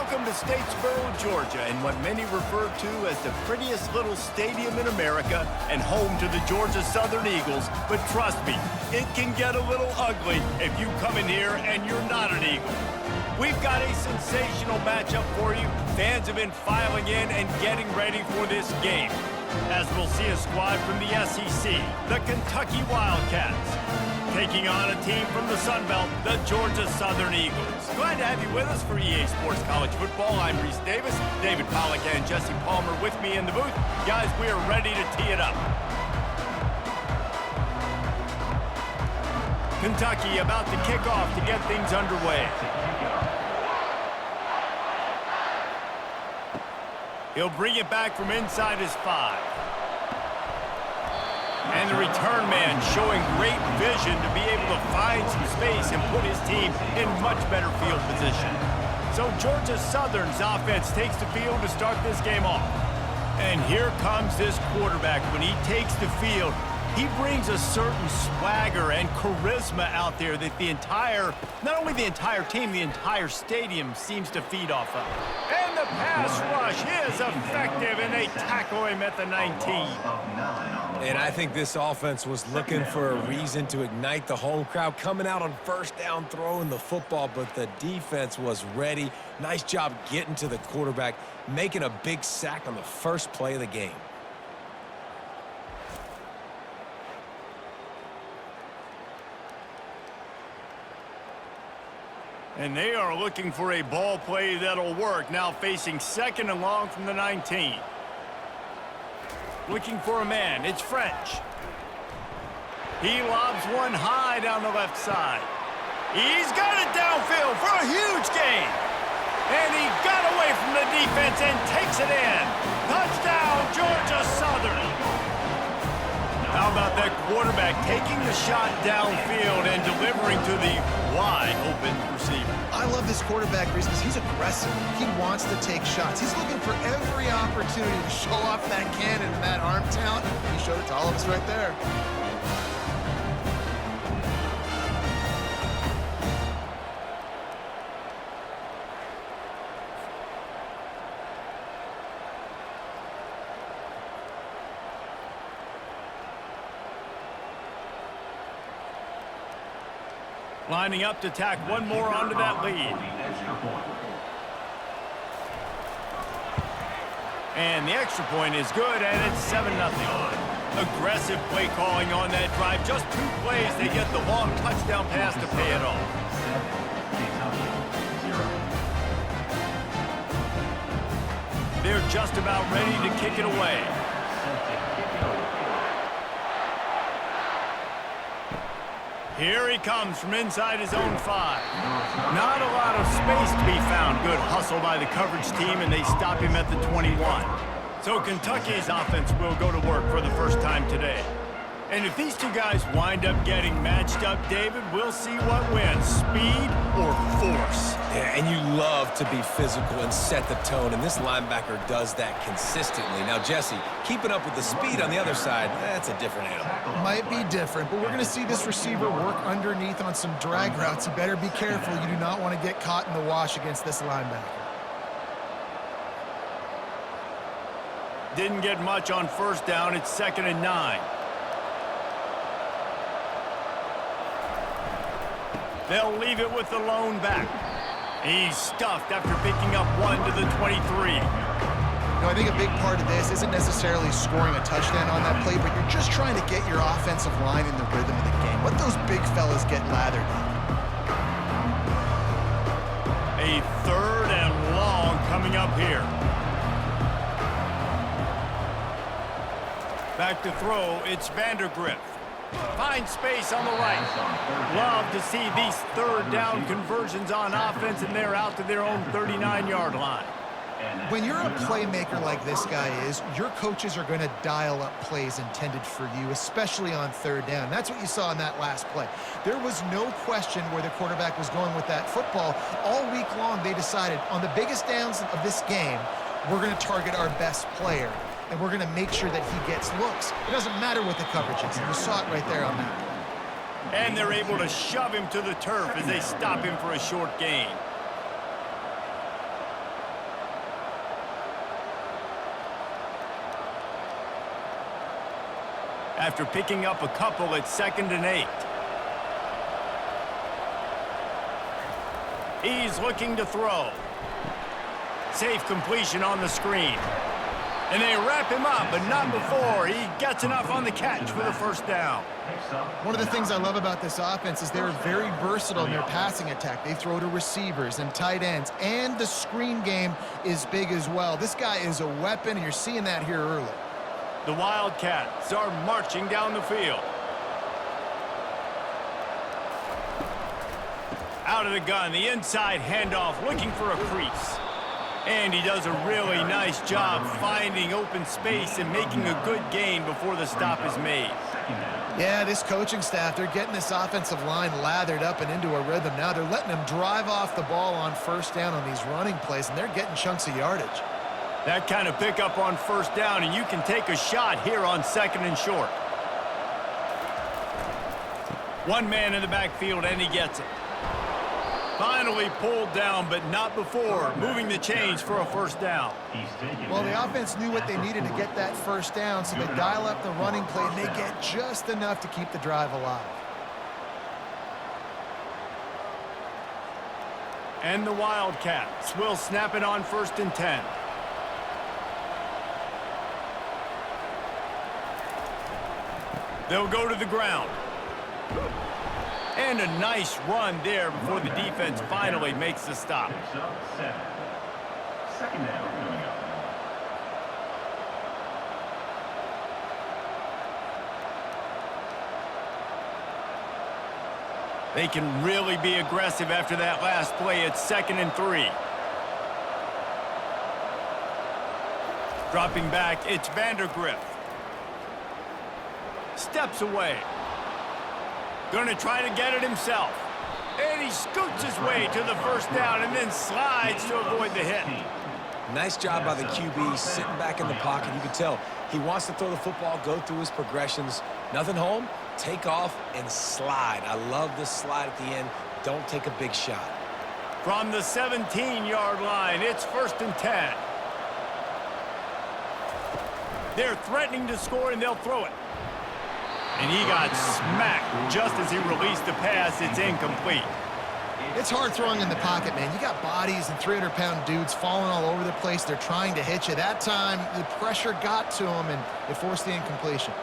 Welcome to Statesboro, Georgia, in what many refer to as the prettiest little stadium in America and home to the Georgia Southern Eagles. But trust me, it can get a little ugly if you come in here and you're not an Eagle. We've got a sensational matchup for you. Fans have been filing in and getting ready for this game, as we'll see a squad from the SEC, the Kentucky Wildcats, taking on a team from the Sun Belt, the Georgia Southern Eagles. Glad to have you with us for EA Sports College Football. I'm Reese Davis, David Pollack and Jesse Palmer with me in the booth. Guys, we are ready to tee it up. Kentucky about to kick off to get things underway. He'll bring it back from inside his 5. And the return man showing great vision to be able to find some space and put his team in much better field position. So Georgia Southern's offense takes the field to start this game off. And here comes this quarterback. When he takes the field, he brings a certain swagger and charisma out there that not only the entire team, the entire stadium seems to feed off of. And the pass rush is effective, and they tackle him at the 19. And I think this offense was looking for a reason to ignite the home crowd, coming out on first down, throwing the football, but the defense was ready. Nice job getting to the quarterback, making a big sack on the first play of the game. And they are looking for a ball play that'll work. Now facing second and long from the 19. Looking for a man. It's French. He lobs one high down the left side. He's got it downfield for a huge gain. And he got away from the defense and takes it in. Touchdown, Georgia Southern. How about that quarterback taking the shot downfield and delivering to the wide-open receiver? I love this quarterback, Reese, because he's aggressive. He wants to take shots. He's looking for every opportunity to show off that cannon and that arm talent. He showed it to all of us right there. Lining up to tack one more onto that lead. And the extra point is good, and it's 7-0. Aggressive play calling on that drive. Just 2 plays, they get the long touchdown pass to pay it off. They're just about ready to kick it away. Here he comes from inside his own 5. Not a lot of space to be found. Good hustle by the coverage team, and they stop him at the 21. So Kentucky's offense will go to work for the first time today. And if these two guys wind up getting matched up, David, we'll see what wins, speed or force. Yeah, and you love to be physical and set the tone, and this linebacker does that consistently. Now, Jesse, keeping up with the speed on the other side, that's a different animal. Might be different, but we're going to see this receiver work underneath on some drag routes. You better be careful. You do not want to get caught in the wash against this linebacker. Didn't get much on first down. It's 2nd and 9. They'll leave it with the lone back. He's stuffed after picking up 1 to the 23. I think a big part of this isn't necessarily scoring a touchdown on that play, but you're just trying to get your offensive line in the rhythm of the game. Let those big fellas get lathered in. A 3rd and long coming up here. Back to throw, it's Vandergrift. Finds space on the right. Love to see these 3rd down conversions on offense, and they're out to their own 39-yard line. When you're a playmaker like this guy is, your coaches are going to dial up plays intended for you, especially on 3rd down. That's what you saw in that last play. There was no question where the quarterback was going with that football. All week long, they decided on the biggest downs of this game, we're going to target our best player, and we're going to make sure that he gets looks. It doesn't matter what the coverage is. You saw it right there on that play. And they're able to shove him to the turf as they stop him for a short gain. after picking up a couple at 2nd and 8. He's looking to throw. Safe completion on the screen. And they wrap him up, but not before he gets enough on the catch for the first down. One of the things I love about this offense is they're very versatile in their passing attack. They throw to receivers and tight ends, and the screen game is big as well. This guy is a weapon, and you're seeing that here early. The Wildcats are marching down the field. Out of the gun, the inside handoff, looking for a crease. And he does a really nice job finding open space and making a good gain before the stop is made. Yeah, this coaching staff, they're getting this offensive line lathered up and into a rhythm now. They're letting them drive off the ball on first down on these running plays, and they're getting chunks of yardage. That kind of pickup on first down, and you can take a shot here on 2nd and short. One man in the backfield, and he gets it. Finally pulled down, but not before moving the chains for a first down. Well, the offense knew what they needed to get that first down, so they dial up the running play, and they get just enough to keep the drive alive. And the Wildcats will snap it on 1st and 10. They'll go to the ground. And a nice run there before the defense finally makes the stop. 2nd down coming up. They can really be aggressive after that last play at 2nd and 3. Dropping back, it's Vandergriff. Steps away. Going to try to get it himself. And he scoots his way to the first down and then slides to avoid the hit. Nice job by the QB sitting back in the pocket. You can tell he wants to throw the football, go through his progressions. Nothing home, take off and slide. I love this slide at the end. Don't take a big shot. From the 17-yard line, it's 1st and 10. They're threatening to score, and they'll throw it. And he got smacked just as he released the pass. It's incomplete. It's hard throwing in the pocket, man. You got bodies and 300-pound dudes falling all over the place. They're trying to hit you. That time, the pressure got to him, and it forced the incompletion.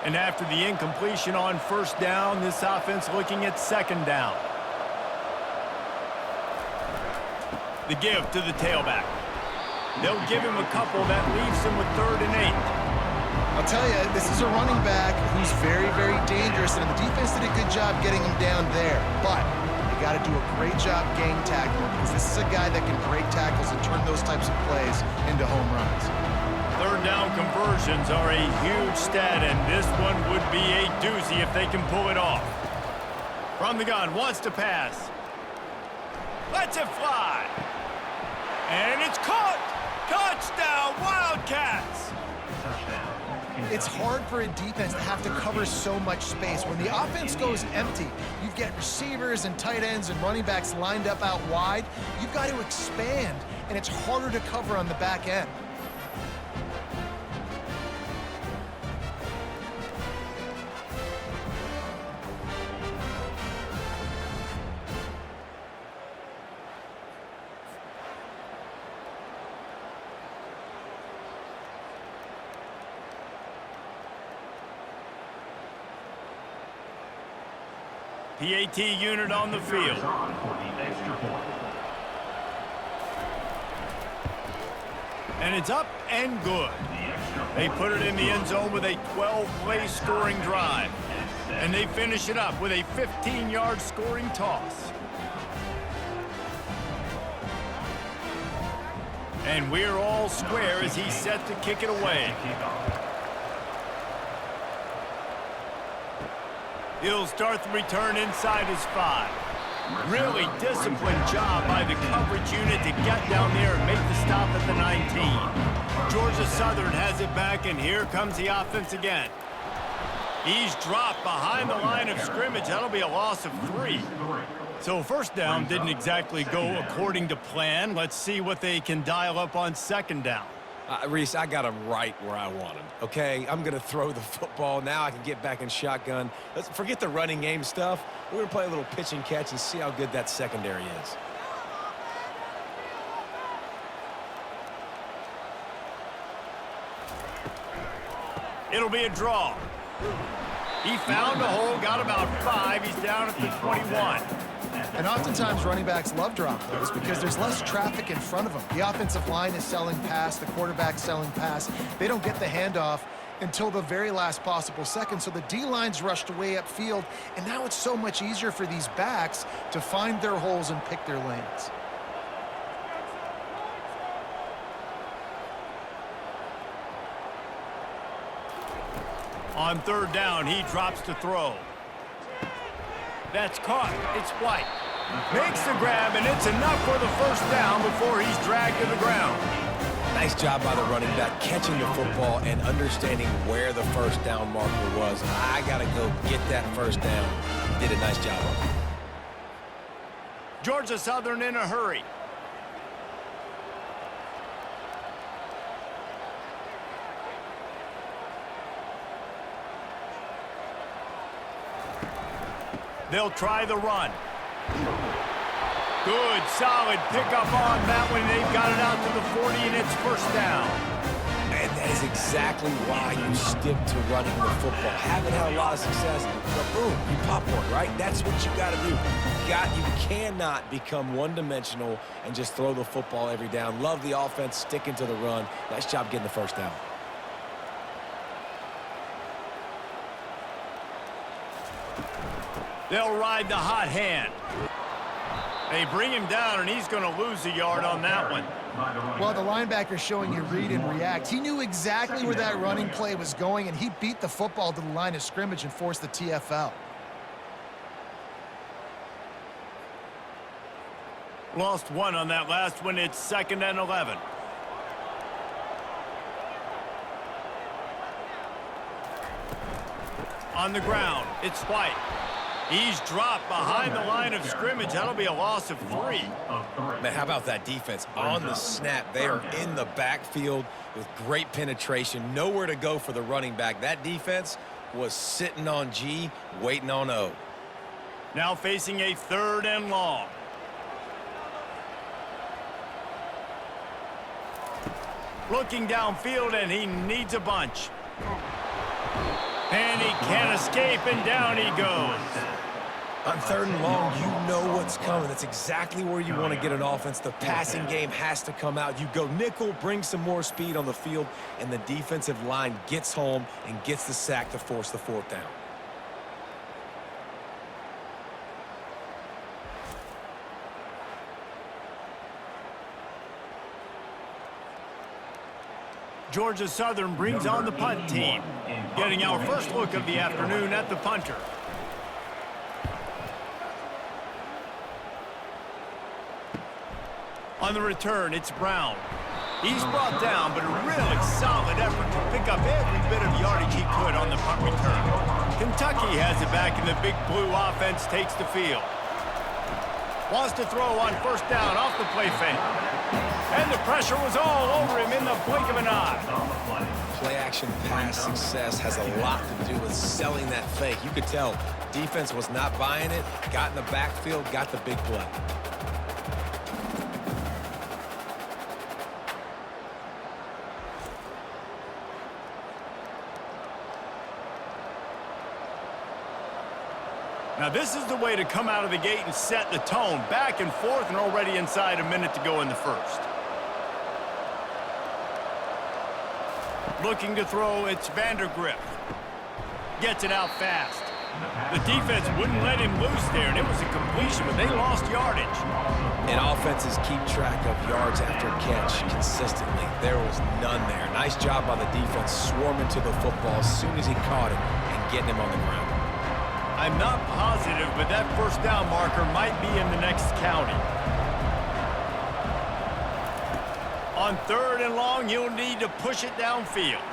And after the incompletion on first down, this offense looking at 2nd down. The give to the tailback. They'll give him a couple. That leaves him with 3rd and 8. I'll tell you, this is a running back who's very, very dangerous, and the defense did a good job getting him down there. But you got to do a great job gang tackling, because this is a guy that can break tackles and turn those types of plays into home runs. 3rd down conversions are a huge stat, and this one would be a doozy if they can pull it off. From the gun, wants to pass. Lets it fly. And it's caught. Touchdown, Wildcats. It's hard for a defense to have to cover so much space. When the offense goes empty, you get receivers and tight ends and running backs lined up out wide. You've got to expand, and it's harder to cover on the back end. PAT unit on the field. And it's up and good. They put it in the end zone with a 12-play scoring drive. And they finish it up with a 15-yard scoring toss. And we're all square as he's set to kick it away. He'll start the return inside his 5. Really disciplined job by the coverage unit to get down there and make the stop at the 19. Georgia Southern has it back, and here comes the offense again. He's dropped behind the line of scrimmage. That'll be a loss of 3. So first down didn't exactly go according to plan. Let's see what they can dial up on 2nd down. Reese, I got him right where I want him, okay? I'm going to throw the football. Now I can get back in shotgun. Let's forget the running game stuff. We're going to play a little pitch and catch and see how good that secondary is. It'll be a draw. He found a hole, got about 5. He's down at the 21. And oftentimes running backs love drop those because there's less traffic in front of them. The offensive line is selling pass, the quarterback's selling pass. They don't get the handoff until the very last possible second. So the D-line's rushed away upfield, and now it's so much easier for these backs to find their holes and pick their lanes. On third down, he drops to throw. That's caught. It's White. Makes the grab, and it's enough for the first down before he's dragged to the ground. Nice job by the running back catching the football and understanding where the first down marker was. I got to go get that first down. He did a nice job of it. Georgia Southern in a hurry. They'll try the run. Good, solid pickup on that one. They've got it out to the 40, and it's first down. And that is exactly why you stick to running the football. Haven't had a lot of success, but boom, you pop one, right? That's what you got to do. You cannot become one-dimensional and just throw the football every down. Love the offense, sticking to the run. Nice job getting the first down. They'll ride the hot hand. They bring him down, and he's going to lose a yard on that one. Well, the linebacker's showing you read and react. He knew exactly where that running play was going, and he beat the football to the line of scrimmage and forced the TFL. Lost one on that last one. It's 2nd and 11. On the ground, it's White. He's dropped behind the line of scrimmage. That'll be a loss of 3. Man, how about that defense? On the snap, they are in the backfield with great penetration. Nowhere to go for the running back. That defense was sitting on G, waiting on O. Now facing a 3rd and long. Looking downfield, and he needs a bunch. And he can't escape, and down he goes. On 3rd and long, you know what's coming. That's exactly where you want to get an offense. The passing game has to come out. You go nickel, bring some more speed on the field, and the defensive line gets home and gets the sack to force the 4th down. Georgia Southern brings on the punt team. Getting our first look of the afternoon at the punter. On the return, it's Brown. He's brought down, but a really solid effort to pick up every bit of yardage he could on the punt return. Kentucky has it back, and the Big Blue offense takes the field. Wants to throw on first down off the play fake. And the pressure was all over him in the blink of an eye. Play-action pass success has a lot to do with selling that fake. You could tell defense was not buying it, got in the backfield, got the big play. Now this is the way to come out of the gate and set the tone. Back and forth, and already inside a minute to go in the first. Looking to throw, it's Vandergrift. Gets it out fast. The defense wouldn't let him loose there, and it was a completion, but they lost yardage. And offenses keep track of yards after catch consistently. There was none there. Nice job by the defense swarming to the football as soon as he caught it and getting him on the ground. I'm not positive, but that first down marker might be in the next county. On 3rd and long, he'll need to push it downfield.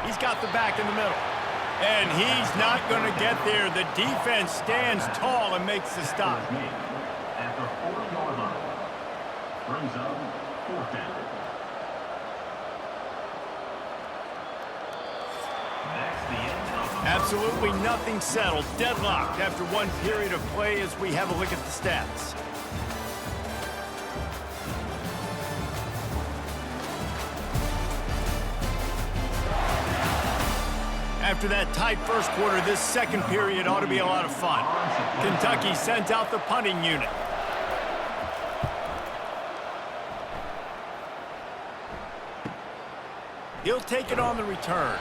He's got the back in the middle. And he's not going to get there. The defense stands tall and makes the stop. At the 40-yard line, brings up 4th down. Absolutely nothing settled. Deadlocked after one period of play as we have a look at the stats. After that tight first quarter, this second period ought to be a lot of fun. Kentucky sends out the punting unit. He'll take it on the return.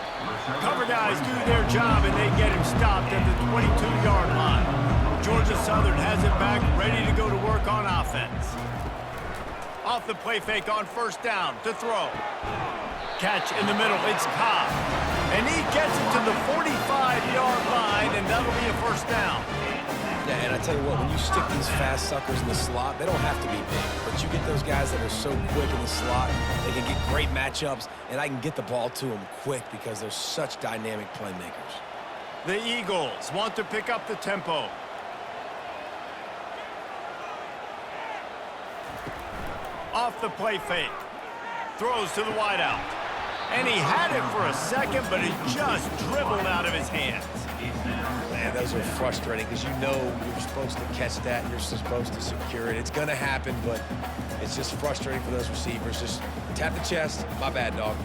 Cover guys do their job, and they get him stopped at the 22-yard line. Georgia Southern has it back, ready to go to work on offense. Off the play fake on first down to throw. Catch in the middle, it's Cobb. And he gets it to the 45-yard line, and that'll be a first down. Yeah, and I tell you what, when you stick these fast suckers in the slot, they don't have to be big. But you get those guys that are so quick in the slot, they can get great matchups, and I can get the ball to them quick because they're such dynamic playmakers. The Eagles want to pick up the tempo. Off the play fake. Throws to the wideout. And he had it for a second, but it just dribbled out of his hands. Man, those are frustrating because you know you're supposed to catch that and you're supposed to secure it. It's going to happen, but it's just frustrating for those receivers. Just tap the chest. My bad, dog.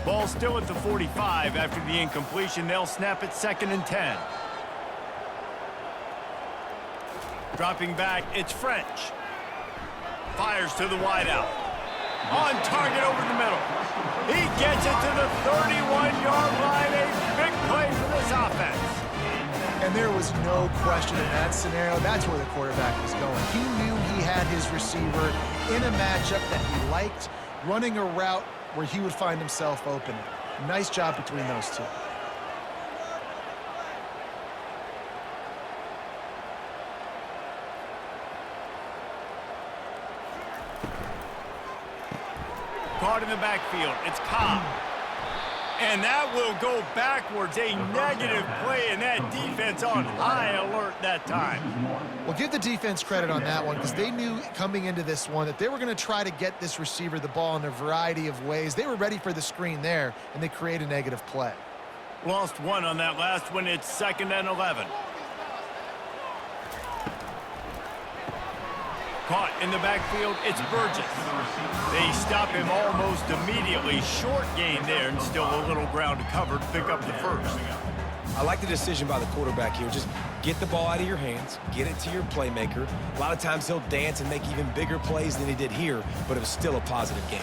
Ball still at the 45 after the incompletion. They'll snap it 2nd and 10. Dropping back, it's French. Fires to the wideout. On target over the middle. He gets it to the 31-yard line. A big play for this offense. And there was no question in that scenario. That's where the quarterback was going. He knew he had his receiver in a matchup that he liked, running a route where he would find himself open. Nice job between those two. Caught in the backfield. It's Cobb. And that will go backwards. A negative play, and that defense on high alert that time. Well, give the defense credit on that one because they knew coming into this one that they were going to try to get this receiver the ball in a variety of ways. They were ready for the screen there, and they create a negative play. Lost one on that last one. It's 2nd and 11. Caught in the backfield, it's Burgess. They stop him almost immediately. Short gain there, and still a little ground covered. Pick up the first. I like the decision by the quarterback here. Just get the ball out of your hands, get it to your playmaker. A lot of times he'll dance and make even bigger plays than he did here, but it was still a positive game.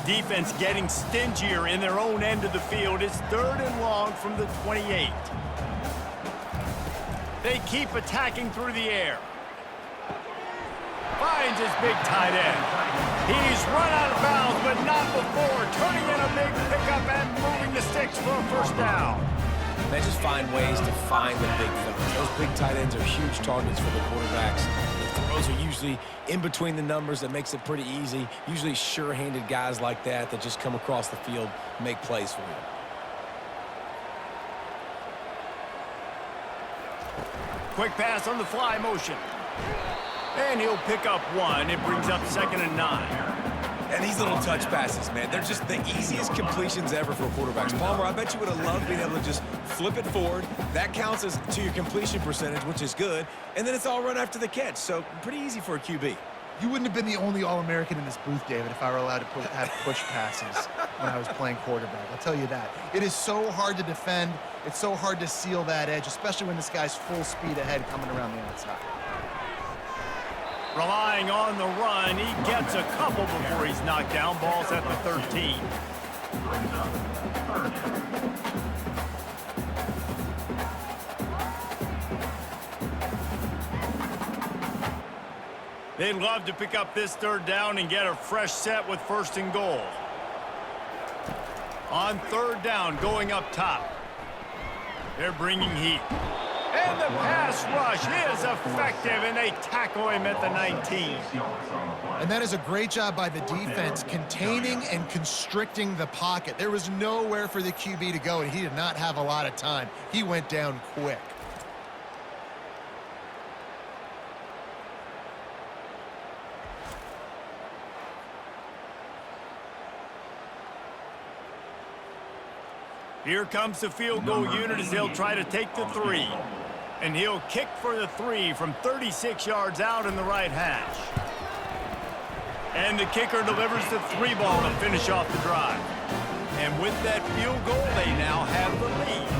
Defense getting stingier in their own end of the field. It's 3rd and long from the 28. They keep attacking through the air. Finds his big tight end. He's run out of bounds, but not before. Turning in a big pickup and moving the sticks for a first down. They just find ways to find the big fellas. Those big tight ends are huge targets for the quarterbacks. The throws are usually in between the numbers. That makes it pretty easy. Usually sure-handed guys like that just come across the field, make plays for you. Quick pass on the fly motion. And he'll pick up one. It brings up 2nd and 9. And these little touch passes, man, they're just the easiest completions ever for quarterbacks. Palmer, I bet you would have loved being able to just flip it forward. That counts as to your completion percentage, which is good. And then it's all run after the catch. So pretty easy for a QB. You wouldn't have been the only All-American in this booth, David, if I were allowed to have push passes when I was playing quarterback. I'll tell you that. It is so hard to defend. It's so hard to seal that edge, especially when this guy's full speed ahead coming around the outside. Relying on the run, he gets a couple before he's knocked down. Ball's at the 13. They'd love to pick up this 3rd down and get a fresh set with 1st and goal. On 3rd down, going up top. They're bringing heat. And the pass rush is effective, and they tackle him at the 19. And that is a great job by the defense, containing and constricting the pocket. There was nowhere for the QB to go, and he did not have a lot of time. He went down quick. Here comes the field goal unit as they'll try to take the 3. And he'll kick for the 3 from 36 yards out in the right hash. And the kicker delivers the 3 ball to finish off the drive. And with that field goal, they now have the lead.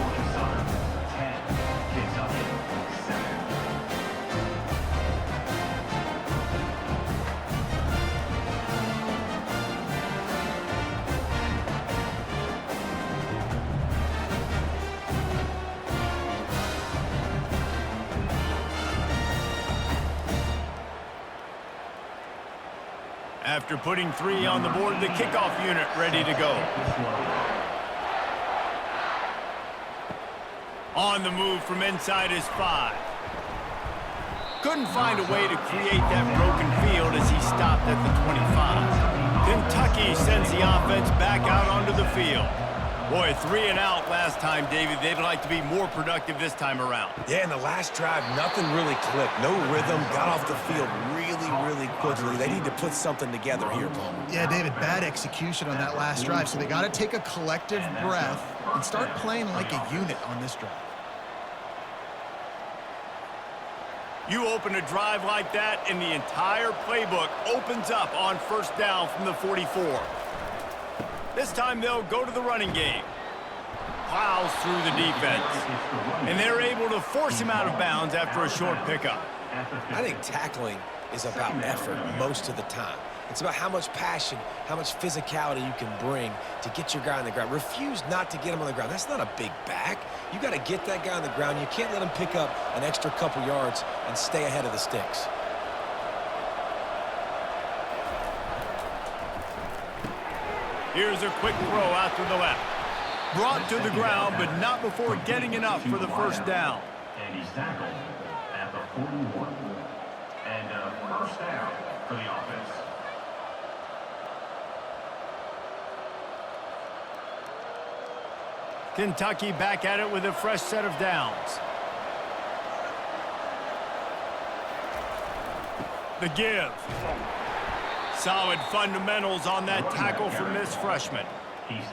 After putting 3 on the board, the kickoff unit ready to go. On the move from inside his 5. Couldn't find a way to create that broken field as he stopped at the 25. Kentucky sends the offense back out onto the field. Boy, 3 and out last time, David. They'd like to be more productive this time around. Yeah, in the last drive, nothing really clicked. No rhythm, got off the field really quickly. They need to put something together here, Paul. Yeah, David, bad execution on that last drive, so they got to take a collective breath and start playing like a unit on this drive. You open a drive like that, and the entire playbook opens up on first down from the 44. This time they'll go to the running game. Plows through the defense. And they're able to force him out of bounds after a short pickup. I think tackling is about effort most of the time. It's about how much passion, how much physicality you can bring to get your guy on the ground. Refuse not to get him on the ground. That's not a big back. You got to get that guy on the ground. You can't let him pick up an extra couple yards and stay ahead of the sticks. Here's a quick throw out to the left. Brought to the ground, but not before getting enough for the first down. And he's tackled at the 41. And first down for the offense. Kentucky back at it with a fresh set of downs. The give. Solid fundamentals on that tackle from this freshman.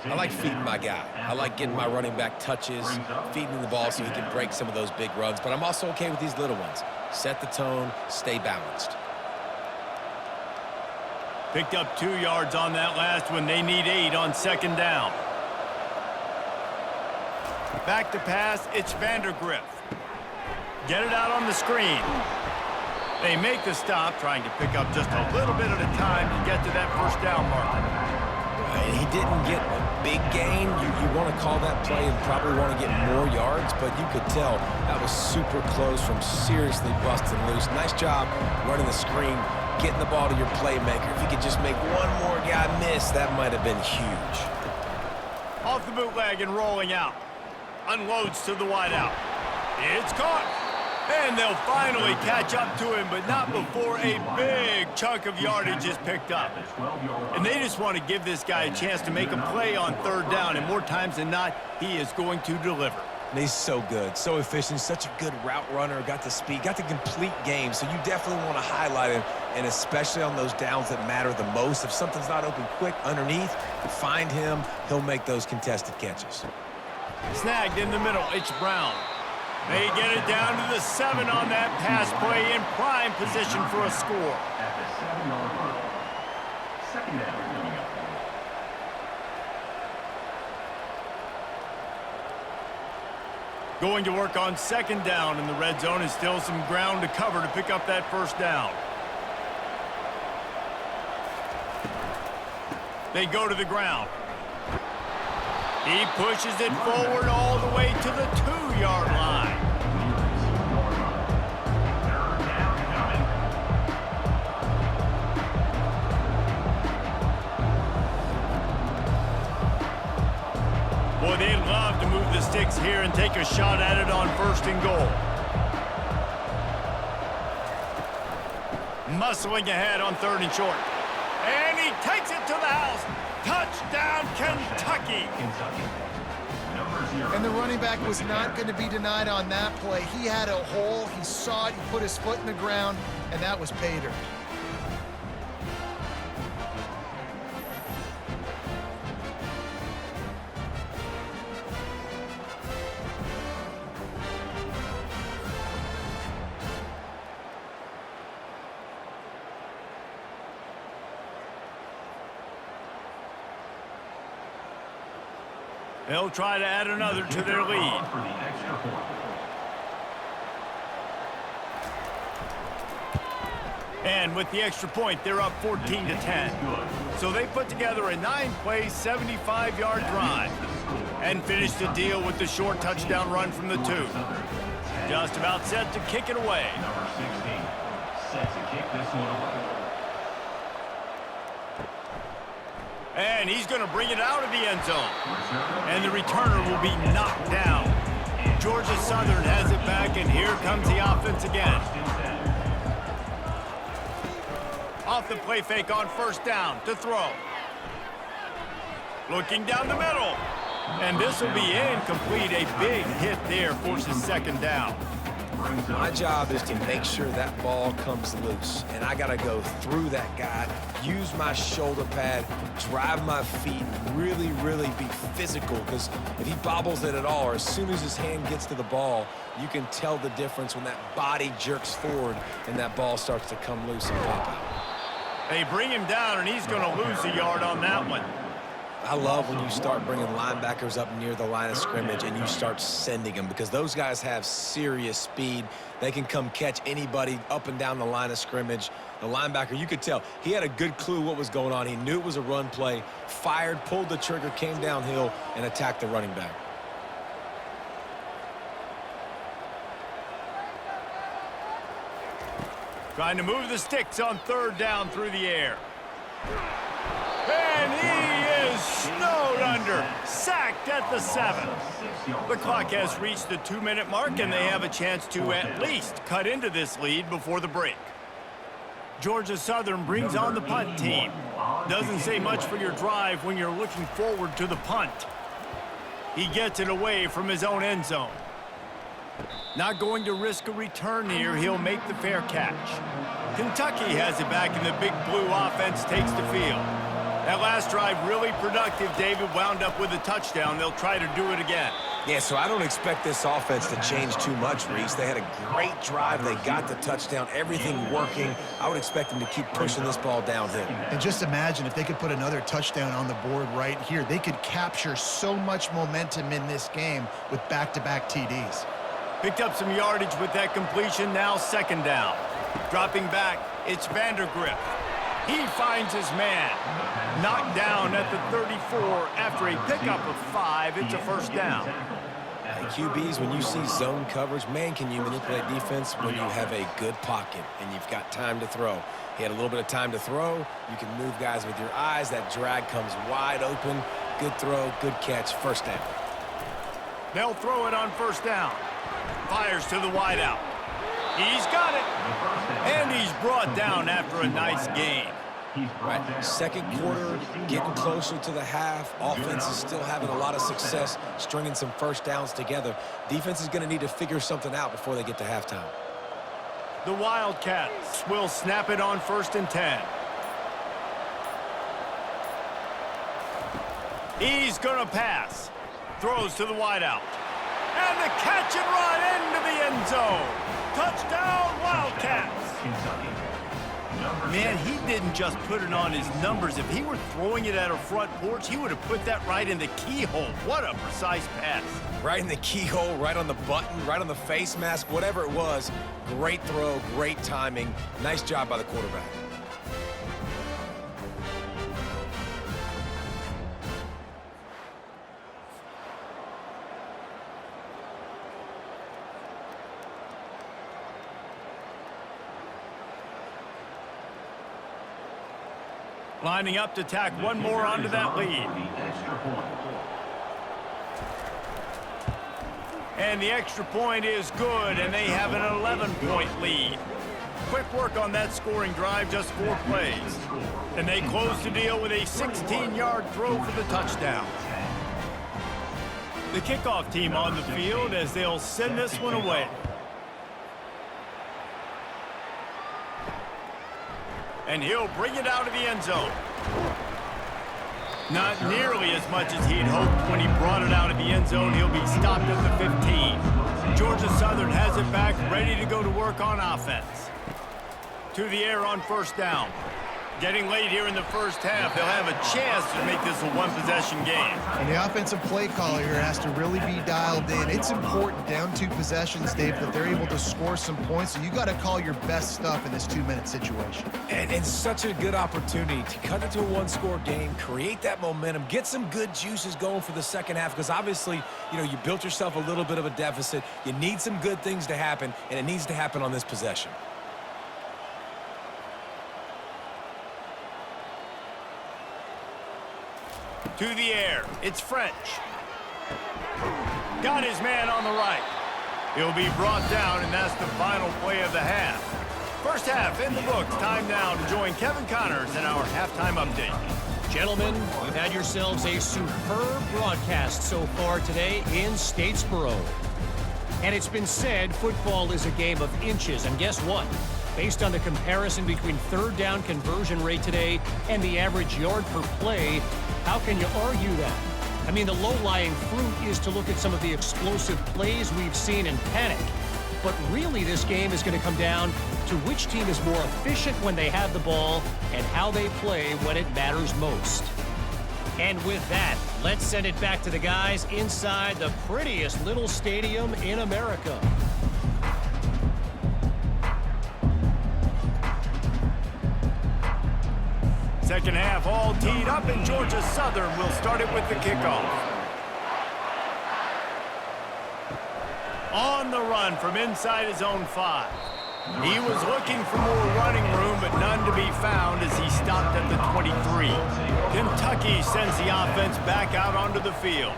I like feeding my guy. I like getting my running back touches, feeding him the ball so he can break some of those big runs. But I'm also okay with these little ones. Set the tone, stay balanced. Picked up 2 yards on that last one. They need 8 on second down. Back to pass, it's Vandergriff. Get it out on the screen. They make the stop, trying to pick up just a little bit at a time to get to that first down marker. He didn't get a big gain. You want to call that play and probably want to get more yards, but you could tell that was super close from seriously busting loose. Nice job running the screen, getting the ball to your playmaker. If you could just make one more guy miss, that might have been huge. Off the bootleg and rolling out. Unloads to the wideout. It's caught. And they'll finally catch up to him, but not before a big chunk of yardage is picked up. And they just want to give this guy a chance to make a play on third down, and more times than not, he is going to deliver. And he's so good, so efficient, such a good route runner, got the speed, got the complete game, so you definitely want to highlight him, and especially on those downs that matter the most. If something's not open quick underneath, find him, he'll make those contested catches. Snagged in the middle, it's Brown. They get it down to the 7 on that pass play in prime position for a score. At the 7-yard line. Second down coming up. Going to work on second down in the red zone, and still some ground to cover to pick up that first down. They go to the ground. He pushes it forward all the way to the 2-yard line. Boy, they'd love to move the sticks here and take a shot at it on first and goal. Muscling ahead on third and short. And he takes it to the house. Touchdown, Kentucky. And the running back was not going to be denied on that play. He had a hole, he saw it, he put his foot in the ground, and that was pay dirt. They'll try to add another to their lead. For the extra point. And with the extra point, they're up 14-10. So they put together a 9-play, 75-yard drive and finished the deal with the short touchdown run from the 2. Just about set to kick it away. Number 16 set to kick this one away. And he's going to bring it out of the end zone. And the returner will be knocked down. Georgia Southern has it back, and here comes the offense again. Off the play fake on first down to throw. Looking down the middle. And this will be incomplete. A big hit there forces second down. My job is to make sure that ball comes loose. And I got to go through that guy, use my shoulder pad, drive my feet, really, really be physical. Because if he bobbles it at all, or as soon as his hand gets to the ball, you can tell the difference when that body jerks forward and that ball starts to come loose and pop out. They bring him down, and he's going to lose a yard on that one. I love when you start bringing linebackers up near the line of scrimmage and you start sending them, because those guys have serious speed. They can come catch anybody up and down the line of scrimmage. The linebacker, you could tell, he had a good clue what was going on. He knew it was a run play, fired, pulled the trigger, came downhill, and attacked the running back. Trying to move the sticks on third down through the air. And he is snowed under, sacked at the 7. The clock has reached the 2-minute mark, and they have a chance to at least cut into this lead before the break. Georgia Southern brings on the punt team. Doesn't say much for your drive when you're looking forward to the punt. He gets it away from his own end zone. Not going to risk a return here. He'll make the fair catch. Kentucky has it back, and the big blue offense takes the field. That last drive really productive. David wound up with a touchdown. They'll try to do it again. Yeah, so I don't expect this offense to change too much, Reese. They had a great drive. They got the touchdown, everything working. I would expect them to keep pushing this ball downhill. And just imagine if they could put another touchdown on the board right here. They could capture so much momentum in this game with back-to-back TDs. Picked up some yardage with that completion. Now second down. Dropping back, it's Vandergrift. He finds his man. Knocked down at the 34 after a pickup of 5. It's a first down. Hey, QBs, when you see zone coverage, man, can you manipulate defense when you have a good pocket and you've got time to throw. He had a little bit of time to throw. You can move guys with your eyes. That drag comes wide open. Good throw, good catch, first down. They'll throw it on first down. Fires to the wideout. He's got it. And he's brought down after a nice gain. Right, second quarter, getting closer to the half. Offense is still having a lot of success stringing some first downs together. Defense is going to need to figure something out before they get to halftime. The Wildcats will snap it on 1st and 10. He's going to pass. Throws to the wideout. And the catch and run into the end zone. Touchdown, Wildcats. Man, he didn't just put it on his numbers. If he were throwing it at a front porch, he would have put that right in the keyhole. What a precise pass. Right in the keyhole, right on the button, right on the face mask, whatever it was. Great throw, great timing. Nice job by the quarterback. Lining up to tack one more onto that lead. And the extra point is good, and they have an 11-point lead. Quick work on that scoring drive, just 4 plays. And they close the deal with a 16-yard throw for the touchdown. The kickoff team on the field as they'll send this one away. And he'll bring it out of the end zone. Not nearly as much as he'd hoped when he brought it out of the end zone. He'll be stopped at the 15. Georgia Southern has it back, ready to go to work on offense. To the air on first down. Getting late here in the first half, they'll have a chance to make this a one-possession game. And the offensive play caller here has to really be dialed in. It's important, down 2 possessions, Dave, that they're able to score some points. So you got to call your best stuff in this 2-minute situation. And it's such a good opportunity to cut into a one-score game, create that momentum, get some good juices going for the second half, because obviously, you know, you built yourself a little bit of a deficit. You need some good things to happen, and it needs to happen on this possession. To the air, it's French. Got his man on the right. He'll be brought down, and that's the final play of the half. First half in the books. Time now to join Kevin Connors in our halftime update. Gentlemen, you've had yourselves a superb broadcast so far today in Statesboro. And it's been said football is a game of inches, and guess what? Based on the comparison between third down conversion rate today and the average yard per play, how can you argue that? I mean, the low-lying fruit is to look at some of the explosive plays we've seen and panic. But really, this game is going to come down to which team is more efficient when they have the ball and how they play when it matters most. And with that, let's send it back to the guys inside the prettiest little stadium in America. Second half all teed up, and Georgia Southern will start it with the kickoff. On the run from inside his own 5. He was looking for more running room, but none to be found as he stopped at the 23. Kentucky sends the offense back out onto the field.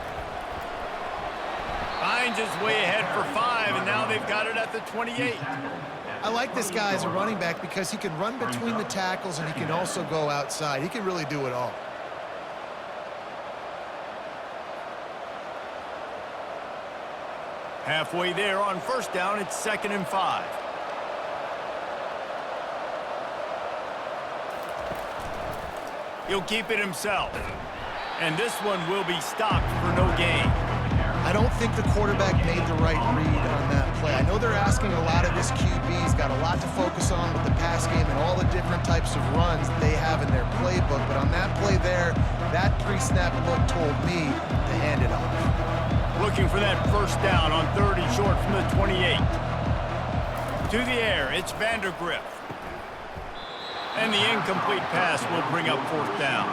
Finds his way ahead for 5, and now they've got it at the 28. I like this guy as a running back because he can run between the tackles and he can also go outside. He can really do it all. Halfway there on first down, it's 2nd and 5. He'll keep it himself. And this one will be stopped for no gain. I don't think the quarterback made the right read on that play. I know they're asking a lot of this QB. He's got a lot to focus on with the pass game and all the different types of runs that they have in their playbook. But on that play there, that pre-snap look told me to hand it off. Looking for that first down on 3rd and short from the 28. To the air, it's Vandergriff. And the incomplete pass will bring up 4th down.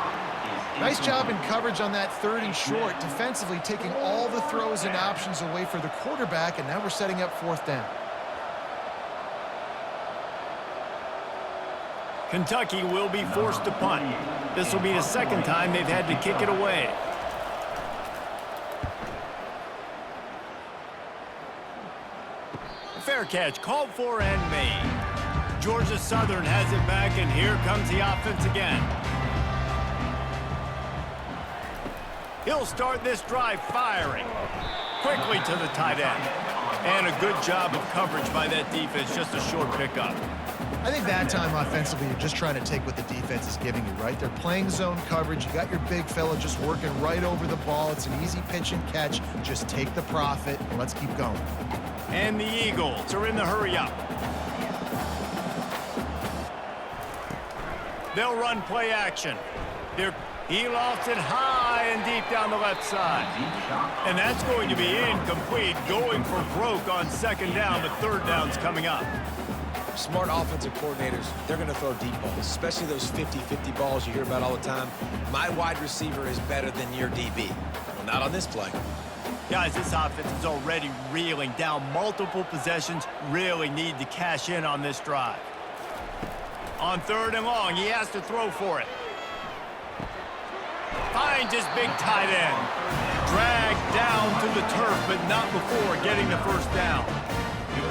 Nice job in coverage on that 3rd and short, defensively taking all the throws and options away for the quarterback, and now we're setting up 4th down. Kentucky will be forced to punt. This will be the 2nd time they've had to kick it away. Fair catch called for and made. Georgia Southern has it back, and here comes the offense again. He'll start this drive firing. Quickly to the tight end. And a good job of coverage by that defense, just a short pickup. I think that time offensively, you're just trying to take what the defense is giving you, right? They're playing zone coverage. You got your big fella just working right over the ball. It's an easy pitch and catch. Just take the profit, and let's keep going. And the Eagles are in the hurry-up. They'll run play action. He lofts it high and deep down the left side. And that's going to be incomplete, going for broke on 2nd down, but 3rd down's coming up. Smart offensive coordinators, they're going to throw deep balls, especially those 50-50 balls you hear about all the time. My wide receiver is better than your DB. Well, not on this play. Guys, this offense is already reeling down multiple possessions. Really need to cash in on this drive. On 3rd and long, he has to throw for it. Finds his big tight end. Dragged down to the turf, but not before getting the first down.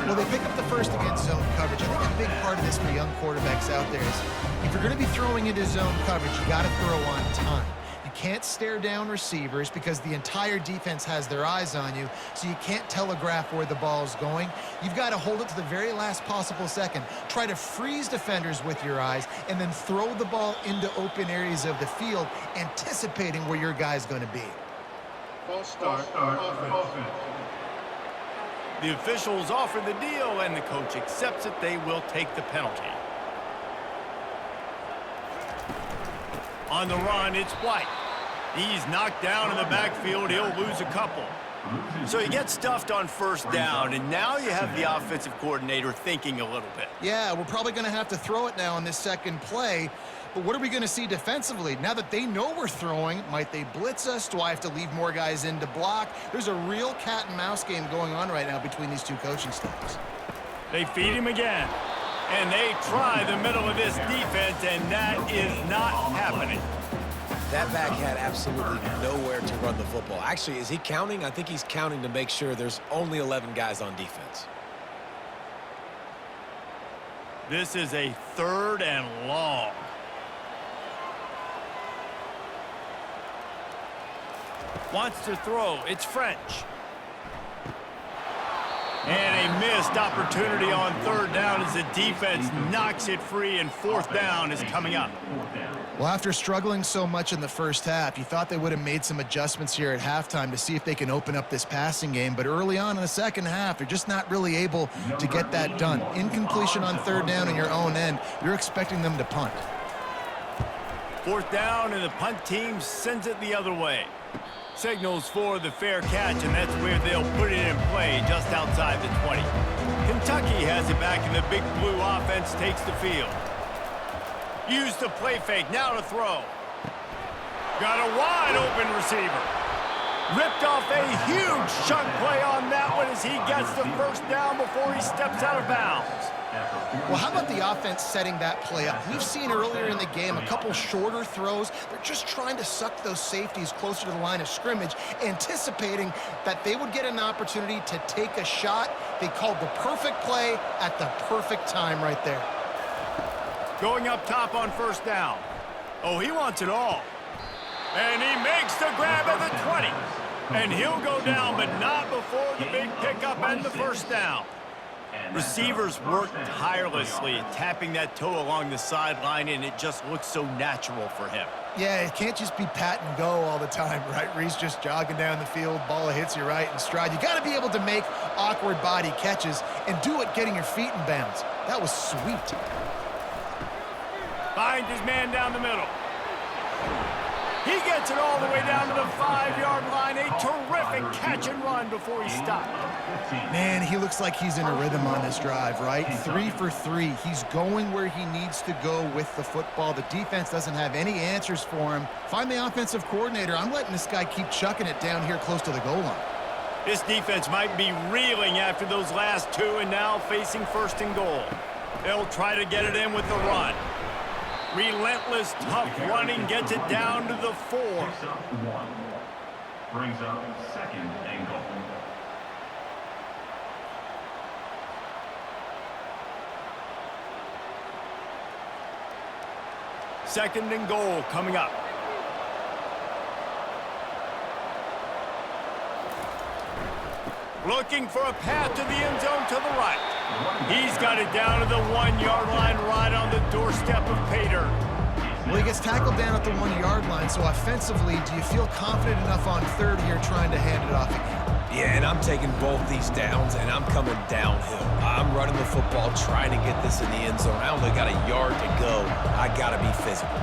Well, they pick up the first against zone coverage. I think a big part of this for young quarterbacks out there is if you're going to be throwing into zone coverage, you got to throw on time. You can't stare down receivers because the entire defense has their eyes on you, so you can't telegraph where the ball is going. You've got to hold it to the very last possible second. Try to freeze defenders with your eyes and then throw the ball into open areas of the field, anticipating where your guy's going to be. False start, offense. The officials offer the deal, and the coach accepts it. They will take the penalty. On the run, it's White. He's knocked down in the backfield. He'll lose a couple. So he gets stuffed on first down, and now you have the offensive coordinator thinking a little bit. Yeah, we're probably going to have to throw it now on this second play. But what are we going to see defensively? Now that they know we're throwing, might they blitz us? Do I have to leave more guys in to block? There's a real cat and mouse game going on right now between these two coaching staffs. They feed him again, and they try the middle of this defense, and that is not happening. That back had absolutely nowhere to run the football. Actually, is he counting? I think he's counting to make sure there's only 11 guys on defense. This is a 3rd and long. Wants to throw. It's French. And a missed opportunity on 3rd down as the defense knocks it free, and 4th down is coming up. Well, after struggling so much in the first half, you thought they would have made some adjustments here at halftime to see if they can open up this passing game. But early on in the second half, they're just not really able to get that done. Incompletion on 3rd down in your own end, you're expecting them to punt. 4th down, and the punt team sends it the other way. Signals for the fair catch, and that's where they'll put it in play, just outside the 20. Kentucky has it back, and the big blue offense takes the field. Use the play fake, now to throw. Got a wide open receiver. Ripped off a huge chunk play on that one as he gets the 1st down before he steps out of bounds. Well, how about the offense setting that play up? We've seen earlier in the game a couple shorter throws. They're just trying to suck those safeties closer to the line of scrimmage, anticipating that they would get an opportunity to take a shot. They called the perfect play at the perfect time right there. Going up top on 1st down. Oh, he wants it all. And he makes the grab at the 20. And he'll go down, but not before the big pickup and the 1st down. Receivers work tirelessly at tapping that toe along the sideline, and it just looks so natural for him. Yeah, it can't just be pat and go all the time, right? Reese just jogging down the field, ball hits you right in stride. You got to be able to make awkward body catches and do it getting your feet in bounds. That was sweet. Finds his man down the middle. He gets it all the way down to the 5-yard line. A terrific catch and run before he stopped. Man, he looks like he's in a rhythm on this drive, right? 3 for 3. He's going where he needs to go with the football. The defense doesn't have any answers for him. Find the offensive coordinator. I'm letting this guy keep chucking it down here close to the goal line. This defense might be reeling after those last 2 and now facing 1st and goal. They'll try to get it in with the run. Relentless, tough running gets it down to the 4. Brings up 2nd and goal. Second and goal coming up. Looking for a path to the end zone to the right. He's got it down to the 1-yard line right on the doorstep of Pater. Well, he gets tackled down at the 1-yard line, so offensively, do you feel confident enough on 3rd here trying to hand it off again? Yeah, and I'm taking both these downs, and I'm coming downhill. I'm running the football, trying to get this in the end zone. I only got a yard to go. I got to be physical.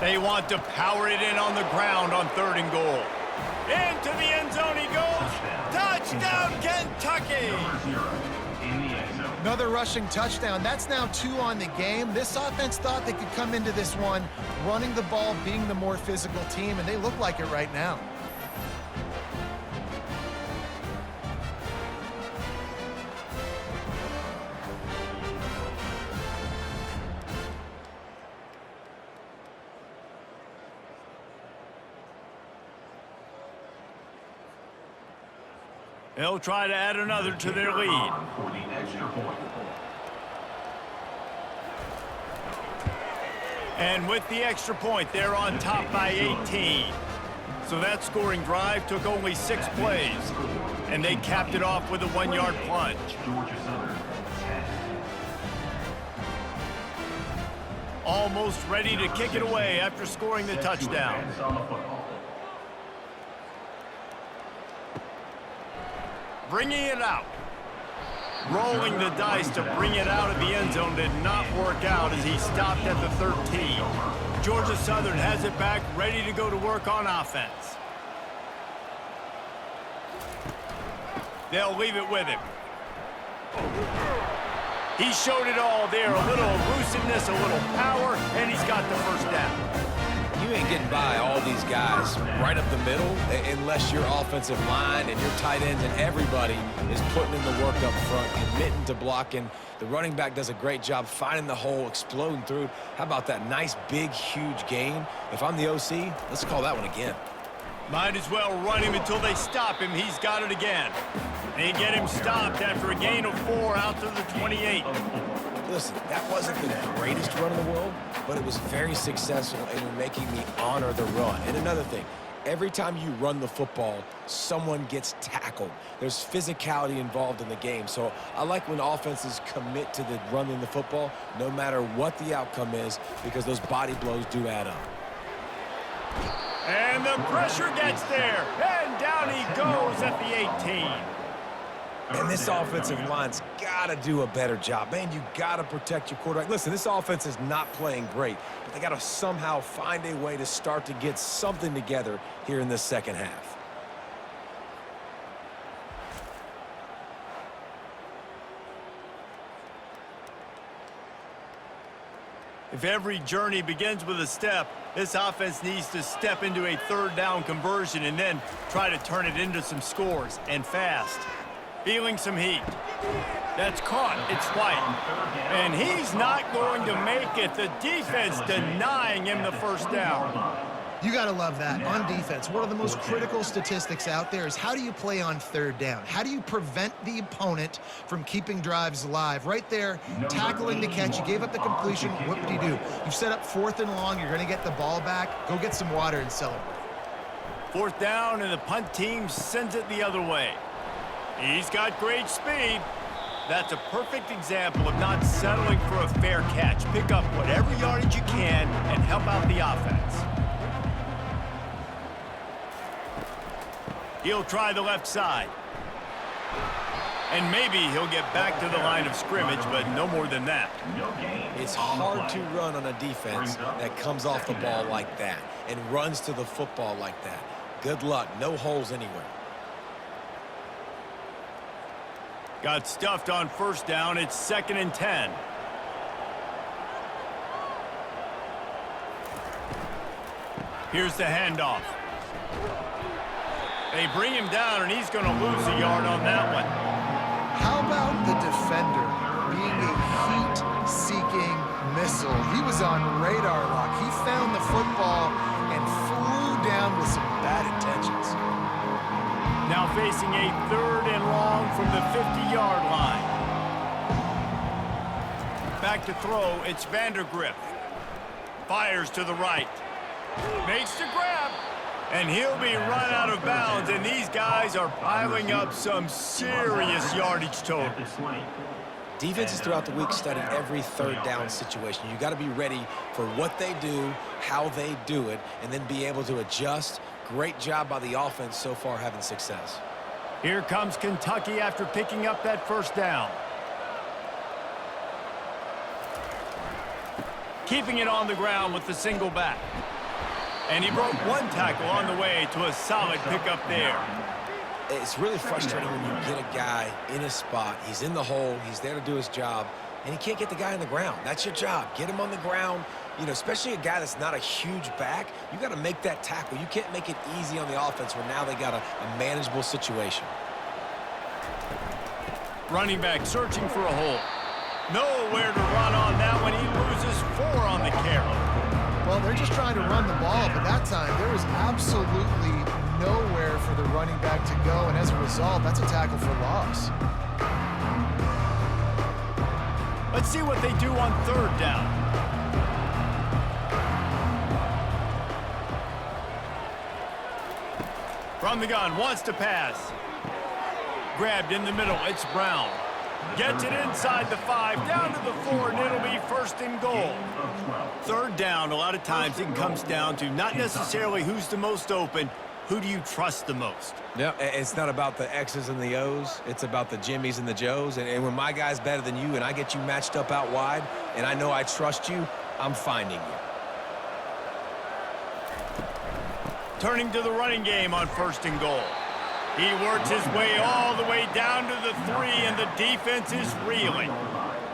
They want to power it in on the ground on 3rd and goal. Into the end zone he goes. Touchdown, Kentucky! Another rushing touchdown. That's now 2 on the game. This offense thought they could come into this one running the ball, being the more physical team, and they look like it right now. They'll try to add another to their lead. For the extra point. And with the extra point, they're on top by 18. So that scoring drive took only 6 plays, and they capped it off with a 1-yard plunge. Georgia Southern, 10. Almost ready to kick it away after scoring the touchdown. Bringing it out. Rolling the dice to bring it out of the end zone did not work out as he stopped at the 13. Georgia Southern has it back, ready to go to work on offense. They'll leave it with him. He showed it all there, a little elusiveness, a little power, and he's got the first down. You ain't getting by all these guys right up the middle unless your offensive line and your tight ends and everybody is putting in the work up front, committing to blocking. The running back does a great job finding the hole, exploding through. How about that nice, big, huge gain? If I'm the OC, let's call that one again. Might as well run him until they stop him. He's got it again. They get him stopped after a gain of 4 out to the 28. Listen, that wasn't the greatest run in the world, but it was very successful, and you're making me honor the run. And another thing, every time you run the football, someone gets tackled. There's physicality involved in the game. So I like when offenses commit to the running the football, no matter what the outcome is, because those body blows do add up. And the pressure gets there, and down he goes at the 18. And this offensive line's got to do a better job. Man, you got to protect your quarterback. Listen, this offense is not playing great, but they got to somehow find a way to start to get something together here in this second half. If every journey begins with a step, this offense needs to step into a third down conversion and then try to turn it into some scores, and fast. Feeling some heat. That's caught. It's White. And he's not going to make it. The defense denying him the first down. You got to love that. On defense, one of the most critical statistics out there is how do you play on third down? How do you prevent the opponent from keeping drives alive? Right there, tackling the catch. You gave up the completion. What did you do? You set up 4th and long. You're going to get the ball back. Go get some water and celebrate. 4th down, and the punt team sends it the other way. He's got great speed. That's a perfect example of not settling for a fair catch. Pick up whatever yardage you can and help out the offense. He'll try the left side. And maybe he'll get back to the line of scrimmage, but no more than that. It's hard to run on a defense that comes off the ball like that and runs to the football like that. Good luck. No holes anywhere. Got stuffed on 1st down. It's 2nd and 10. Here's the handoff. They bring him down, and he's going to lose a yard on that one. How about the defender being a heat-seeking missile? He was on radar lock. He found the football and flew down with some bad intentions. Now facing a 3rd and long from the 50-yard line. Back to throw, it's Vandergriff. Fires to the right. Makes the grab. And he'll be run out of bounds, and these guys are piling up some serious yardage total. Defenses throughout the week study every 3rd down situation. You got to be ready for what they do, how they do it, and then be able to adjust. Great job by the offense so far having success. Here comes Kentucky after picking up that 1st down. Keeping it on the ground with the single back. And he broke 1 tackle on the way to a solid pickup there. It's really frustrating when you get a guy in his spot. He's in the hole. He's there to do his job, and he can't get the guy on the ground. That's your job. Get him on the ground. You know, especially a guy that's not a huge back, you got to make that tackle. You can't make it easy on the offense where now they got a manageable situation. Running back searching for a hole. Nowhere to run on that one. He loses 4 on the carry. Well, they're just trying to run the ball, but that time there was absolutely nowhere for the running back to go, and as a result, that's a tackle for loss. Let's see what they do on 3rd down. From the gun, wants to pass. Grabbed in the middle, it's Brown. Gets it inside the 5, down to the 4, and it'll be 1st and goal. 3rd down, a lot of times it comes down to not necessarily who's the most open, Who do you trust the most? No, it's not about the X's and the O's. It's about the Jimmies and the Joes. And when my guy's better than you and I get you matched up out wide and I know I trust you, I'm finding you. Turning to the running game on 1st and goal. He works his way all the way down to the 3, and the defense is reeling.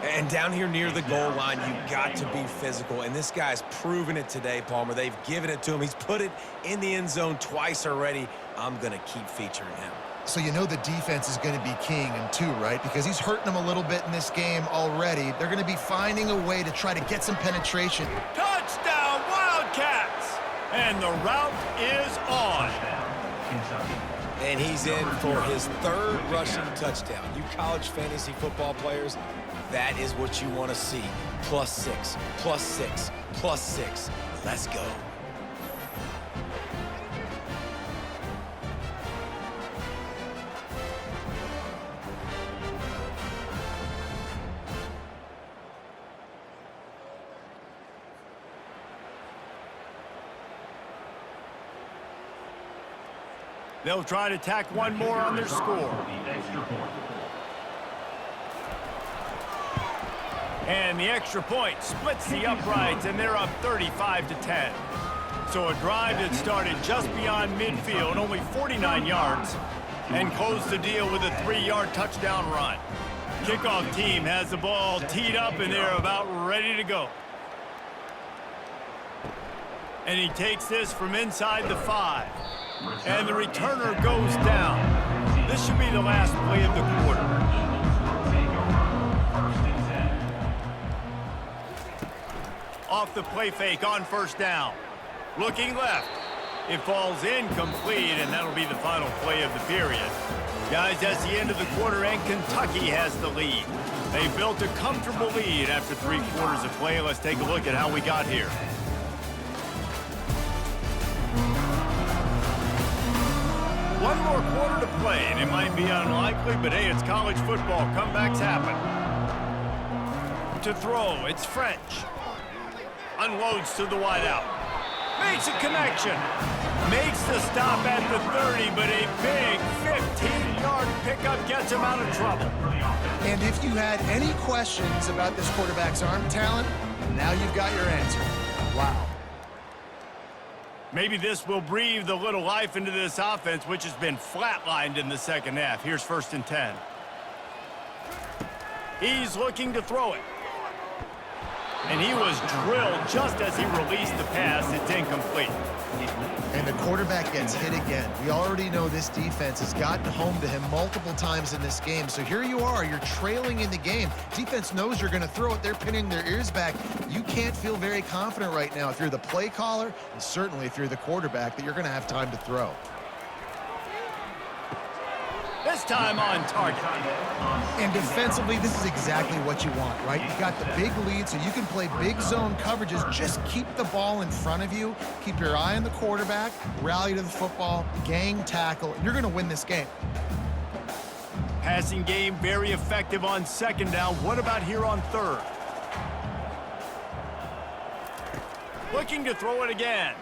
And down here near the goal line, you got to be physical. And this guy's proven it today, Palmer. They've given it to him. He's put it in the end zone twice already. I'm going to keep featuring him. So you know the defense is going to be keying him too, right? Because he's hurting them a little bit in this game already. They're going to be finding a way to try to get some penetration. Touchdown, Wildcats! And the route is on. And he's in for his 3rd rushing touchdown. You college fantasy football players, that is what you want to see. +6, +6, +6. Let's go. They'll try to tack one more on their score. And the extra point splits the uprights, and they're up 35-10. So a drive that started just beyond midfield, only 49 yards, and closed the deal with a 3-yard touchdown run. Kickoff team has the ball teed up, and they're about ready to go. And he takes this from inside the 5. And the returner goes down. This should be the last play of the quarter. Off the play fake on 1st down. Looking left. It falls incomplete, and that'll be the final play of the period. Guys, that's the end of the quarter, and Kentucky has the lead. They built a comfortable lead after 3 quarters of play. Let's take a look at how we got here. One more quarter to play, and it might be unlikely, but hey, it's college football. Comebacks happen. To throw, it's French. Unloads to the wideout. Makes a connection. Makes the stop at the 30, but a big 15-yard pickup gets him out of trouble. And if you had any questions about this quarterback's arm talent, now you've got your answer. Wow. Maybe this will breathe a little life into this offense, which has been flatlined in the 2nd half. Here's 1st and 10. He's looking to throw it. And he was drilled just as he released the pass. It's incomplete. And the quarterback gets hit again. We already know this defense has gotten home to him multiple times in this game. So here you are, you're trailing in the game. Defense knows you're going to throw it. They're pinning their ears back. You can't feel very confident right now if you're the play caller, and certainly if you're the quarterback, that you're going to have time to throw. This time on target. And defensively, this is exactly what you want, right? You've got the big lead, so you can play big zone coverages. Just keep the ball in front of you. Keep your eye on the quarterback. Rally to the football. Gang tackle. And you're going to win this game. Passing game very effective on 2nd down. What about here on 3rd? Looking to throw it again.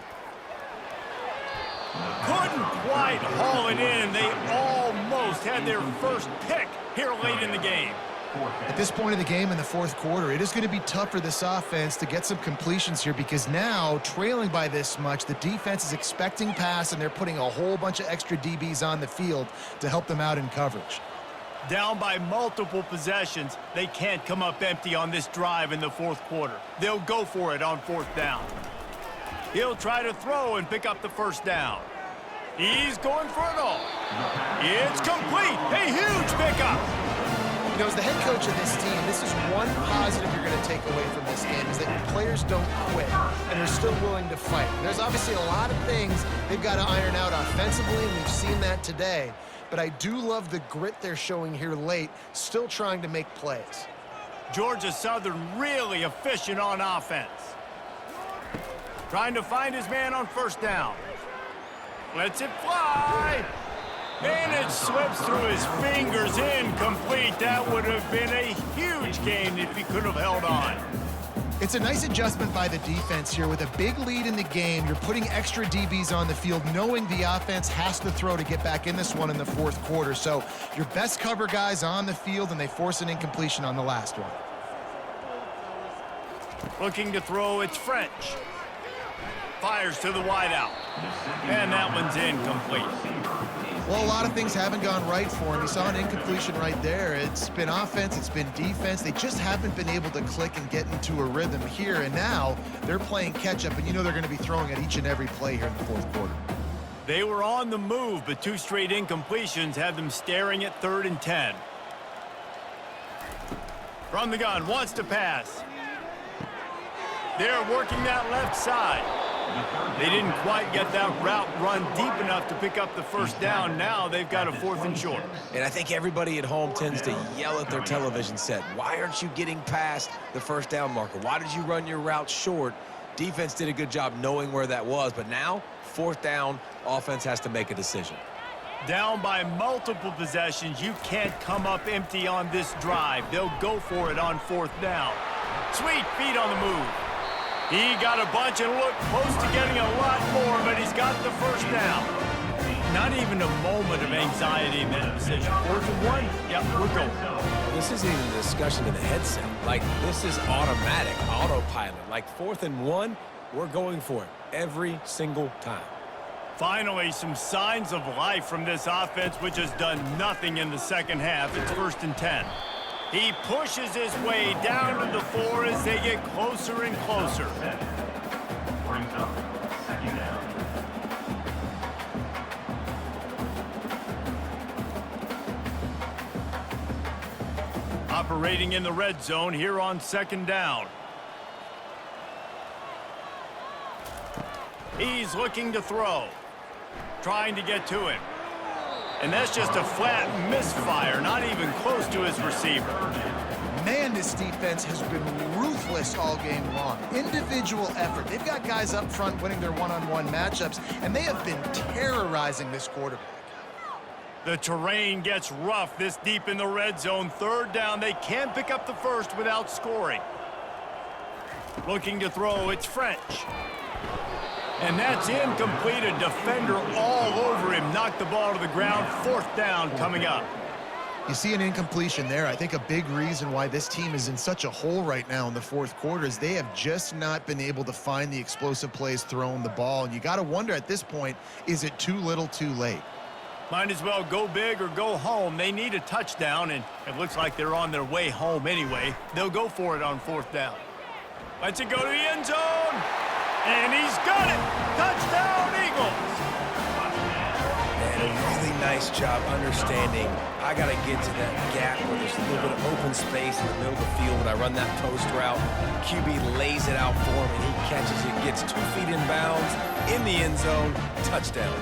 Couldn't quite haul it in. They almost had their first pick here late in the game. At this point of the game in the 4th quarter, it is going to be tough for this offense to get some completions here because now, trailing by this much, the defense is expecting pass, and they're putting a whole bunch of extra DBs on the field to help them out in coverage. Down by multiple possessions, they can't come up empty on this drive in the 4th quarter. They'll go for it on 4th down. He'll try to throw and pick up the 1st down. He's going for it all. It's complete. A huge pickup. You know, as the head coach of this team, this is one positive you're going to take away from this game is that your players don't quit and are still willing to fight. There's obviously a lot of things they've got to iron out offensively, and we've seen that today. But I do love the grit they're showing here late, still trying to make plays. Georgia Southern really efficient on offense. Trying to find his man on 1st down. Lets it fly. And it slips through his fingers, incomplete. That would have been a huge gain if he could have held on. It's a nice adjustment by the defense here. With a big lead in the game, you're putting extra DBs on the field, knowing the offense has to throw to get back in this one in the fourth quarter. So your best cover guys on the field, and they force an incompletion on the last one. Looking to throw, it's French. Fires to the wideout. And that one's incomplete. Well, a lot of things haven't gone right for him. You saw an incompletion right there. It's been offense, it's been defense. They just haven't been able to click and get into a rhythm here. And now they're playing catch-up, and you know they're going to be throwing at each and every play here in the fourth quarter. They were on the move, but 2 straight incompletions have them staring at 3rd and 10. From the gun, wants to pass. They're working that left side. They didn't quite get that route run deep enough to pick up the first down. Now they've got a 4th and short. And I think everybody at home tends to yell at their television set. Why aren't you getting past the first down marker? Why did you run your route short? Defense did a good job knowing where that was, but now 4th down, offense has to make a decision. Down by multiple possessions, you can't come up empty on this drive. They'll go for it on 4th down. Sweet feet on the move. He got a bunch and looked close to getting a lot more, but he's got the first down. Not even a moment of anxiety in that decision. 4th and 1, yep, we're going. This isn't even a discussion in the headset. Like, this is automatic, autopilot. Like, 4th and 1, we're going for it every single time. Finally, some signs of life from this offense, which has done nothing in the second half. It's 1st and 10. He pushes his way down to the 4 as they get closer and closer. Brings up 2nd down. Operating in the red zone here on 2nd down. He's looking to throw. Trying to get to him. And that's just a flat misfire, not even close to his receiver. Man, this defense has been ruthless all game long. Individual effort. They've got guys up front winning their one-on-one matchups, and they have been terrorizing this quarterback. The terrain gets rough this deep in the red zone. 3rd down, they can't pick up the first without scoring. Looking to throw, it's French. And that's incomplete. A defender all over him. Knocked the ball to the ground. 4th down coming up. You see an incompletion there. I think a big reason why this team is in such a hole right now in the fourth quarter is they have just not been able to find the explosive plays throwing the ball. And you got to wonder at this point, is it too little too late? Might as well go big or go home. They need a touchdown, and it looks like they're on their way home anyway. They'll go for it on 4th down. Lets it go to the end zone. And he's got it! Touchdown, Eagles! And a really nice job understanding I got to get to that gap where there's a little bit of open space in the middle of the field. When I run that post route, QB lays it out for him, and he catches it, gets 2 feet in bounds, in the end zone, touchdown.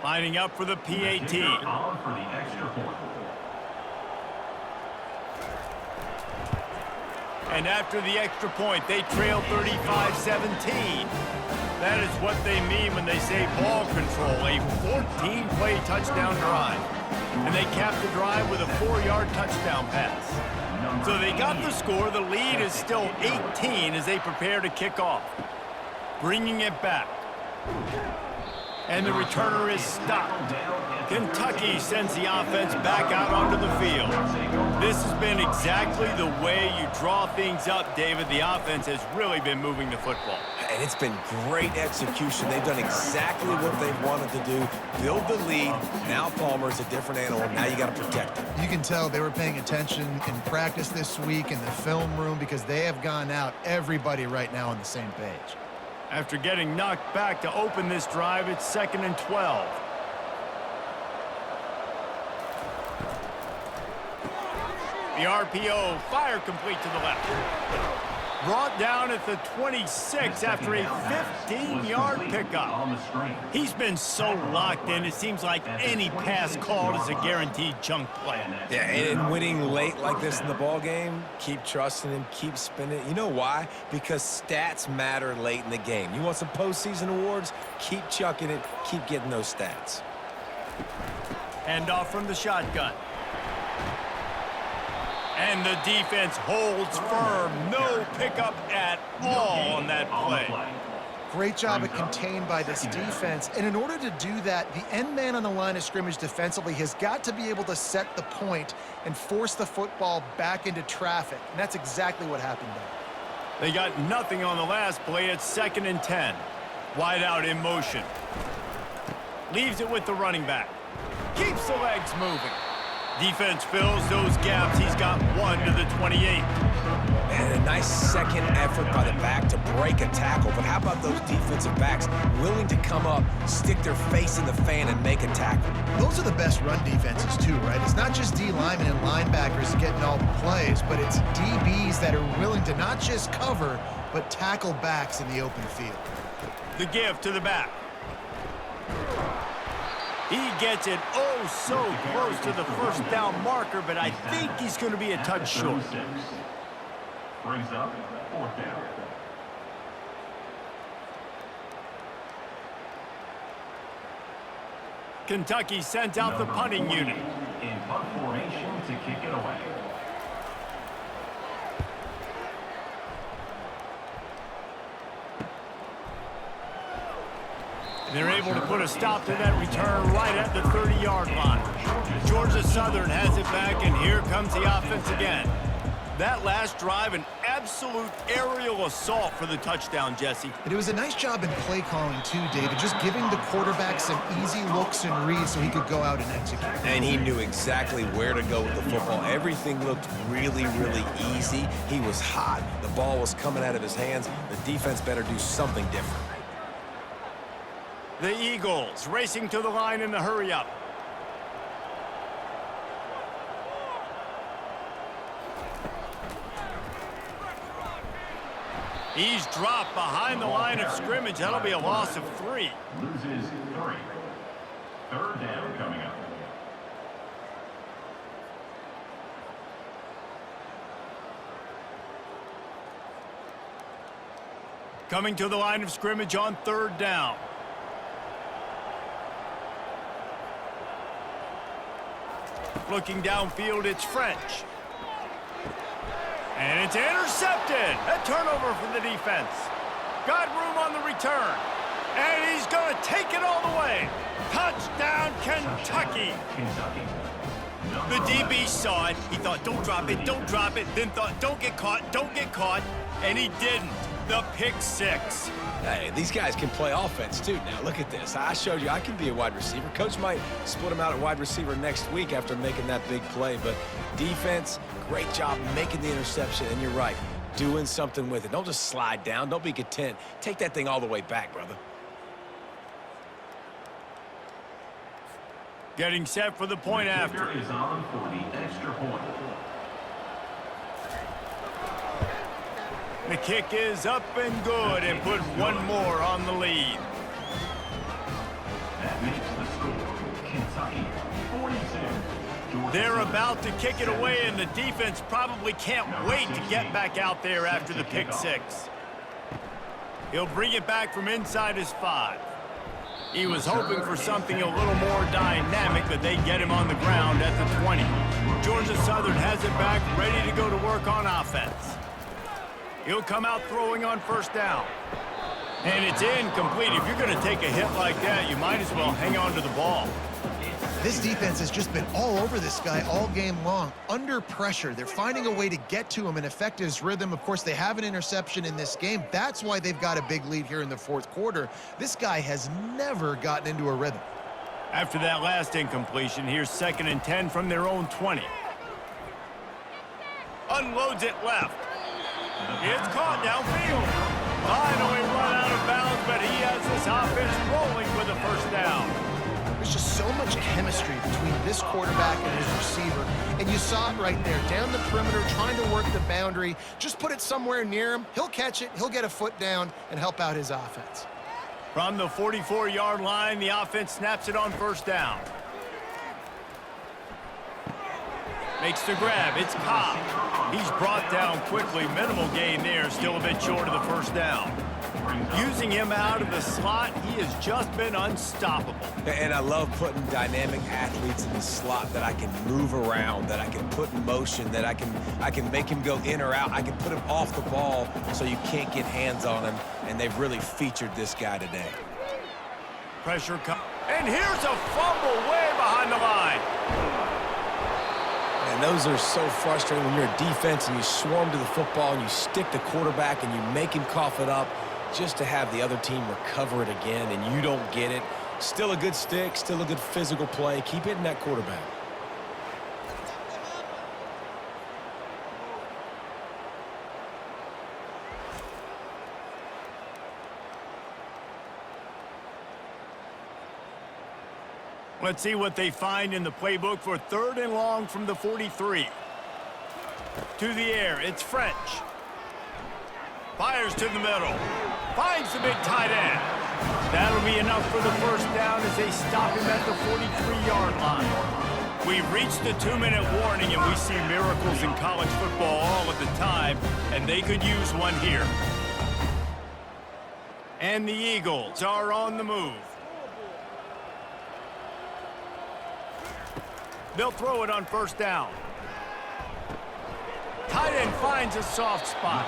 Lining up for the PAT. For the extra point. And after the extra point, they trail 35-17. That is what they mean when they say ball control, a 14-play touchdown drive. And they cap the drive with a 4-yard touchdown pass. So they got the score. The lead is still 18 as they prepare to kick off. Bringing it back. And the returner is stopped. Kentucky sends the offense back out onto the field. This has been exactly the way you draw things up, David. The offense has really been moving the football. And it's been great execution. They've done exactly what they wanted to do. Build the lead. Now Palmer's a different animal. Now you got to protect him. You can tell they were paying attention in practice this week in the film room because they have gone out, everybody right now on the same page. After getting knocked back to open this drive, it's 2nd and 12. The RPO, fire complete to the left. Brought down at the 26 after a 15-yard pickup. He's been so locked in, it seems like any pass called is a guaranteed chunk play. Yeah, and winning late like this in the ball game, keep trusting him, keep spinning. You know why? Because stats matter late in the game. You want some postseason awards? Keep chucking it, keep getting those stats. Hand off from the shotgun. And the defense holds firm. No pickup at all on that play. Great job at contained by this defense. And in order to do that, the end man on the line of scrimmage defensively has got to be able to set the point and force the football back into traffic. And that's exactly what happened there. They got nothing on the last play. It's 2nd and 10. Wide out in motion. Leaves it with the running back. Keeps the legs moving. Defense fills those gaps. He's got 1 to the 28. And a nice second effort by the back to break a tackle. But how about those defensive backs willing to come up, stick their face in the fan, and make a tackle? Those are the best run defenses too, right? It's not just D linemen and linebackers getting all the plays, but it's DBs that are willing to not just cover, but tackle backs in the open field. The give to the back. He gets it so close to the first down marker, but I think he's going to be a touch short. Brings up 4th down. Kentucky sent out the punting unit. In punt formation to kick it away. They're able to put a stop to that return right at the 30-yard line. Georgia Southern has it back, and here comes the offense again. That last drive, an absolute aerial assault for the touchdown, Jesse. But it was a nice job in play calling too, David, just giving the quarterback some easy looks and reads so he could go out and execute. And he knew exactly where to go with the football. Everything looked really, really easy. He was hot. The ball was coming out of his hands. The defense better do something different. The Eagles racing to the line in the hurry-up. He's dropped behind the line of scrimmage. That'll be a loss of 3. Loses 3. 3rd down coming up. Coming to the line of scrimmage on 3rd down. Looking downfield, it's French. And it's intercepted. A turnover for the defense. Got room on the return. And he's going to take it all the way. Touchdown, Kentucky. The DB saw it. He thought, don't drop it, don't drop it. Then thought, don't get caught, don't get caught. And he didn't. The pick 6. Hey, these guys can play offense, too. Now, look at this. I showed you I can be a wide receiver. Coach might split him out at wide receiver next week after making that big play. But defense, great job making the interception. And you're right, doing something with it. Don't just slide down. Don't be content. Take that thing all the way back, brother. Getting set for the point after. Is on for the extra point. The kick is up and good and put 1 more on the lead. That makes the score Kentucky 42. They're about to kick it away, and the defense probably can't wait to get back out there after the pick 6. He'll bring it back from inside his 5. He was hoping for something a little more dynamic, but they get him on the ground at the 20. Georgia Southern has it back, ready to go to work on offense. He'll come out throwing on 1st down. And it's incomplete. If you're going to take a hit like that, you might as well hang on to the ball. This defense has just been all over this guy all game long, under pressure. They're finding a way to get to him and affect his rhythm. Of course, they have an interception in this game. That's why they've got a big lead here in the 4th quarter. This guy has never gotten into a rhythm. After that last incompletion, here's 2nd and 10 from their own 20. Unloads it left. It's caught downfield. Finally run out of bounds, but he has this offense rolling with a 1st down. There's there's just so much chemistry between this quarterback and his receiver, and you saw it right there, down the perimeter, trying to work the boundary. Just put it somewhere near him. He'll catch it, he'll get a foot down, and help out his offense. From the 44-yard line, the offense snaps it on first down. Makes the grab. It's Cobb. He's brought down quickly. Minimal gain there. Still a bit short of the first down. Using him out of the slot, he has just been unstoppable. And I love putting dynamic athletes in the slot that I can move around, that I can put in motion, that I can make him go in or out. I can put him off the ball so you can't get hands on him, and they've really featured this guy today. Pressure comes. And here's a fumble way behind the line. And those are so frustrating when you're a defense and you swarm to the football and you stick the quarterback and you make him cough it up just to have the other team recover it again and you don't get it. Still a good stick, still a good physical play. Keep hitting that quarterback. Let's see what they find in the playbook for 3rd and long from the 43. To the air, it's French. Fires to the middle. Finds the big tight end. That'll be enough for the first down as they stop him at the 43-yard line. We've reached the 2-minute warning, and we see miracles in college football all of the time, and they could use one here. And the Eagles are on the move. They'll throw it on first down. Tight end finds a soft spot.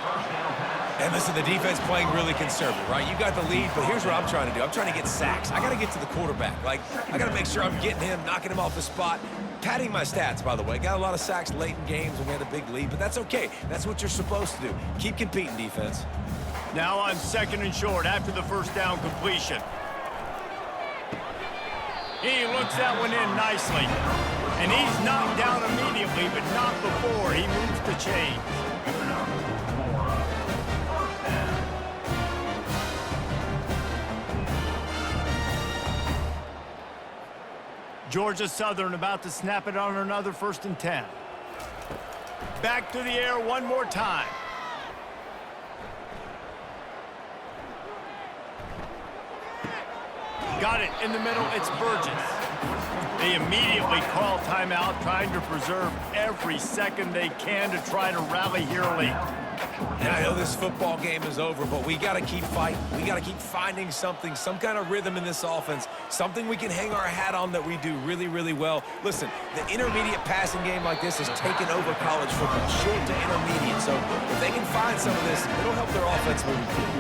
And listen, the defense playing really conservative, right? You got the lead, but here's what I'm trying to do. I'm trying to get sacks. I got to get to the quarterback. Like, I got to make sure I'm getting him, knocking him off the spot. Padding my stats, by the way. Got a lot of sacks late in games when we had a big lead, but that's okay. That's what you're supposed to do. Keep competing, defense. Now on 2nd and short after the first down completion. He looks that one in nicely. And he's knocked down immediately, but not before he moves the chains. Georgia Southern about to snap it on another 1st and 10. Back to the air one more time. Got it in the middle. It's Burgess. They immediately call timeout, trying to preserve every second they can to try to rally here late. And I know this football game is over, but we got to keep fighting. We got to keep finding something, some kind of rhythm in this offense, something we can hang our hat on that we do really, really well. Listen, the intermediate passing game like this has taken over college football, short to intermediate. So if they can find some of this, it'll help their offense moving forward.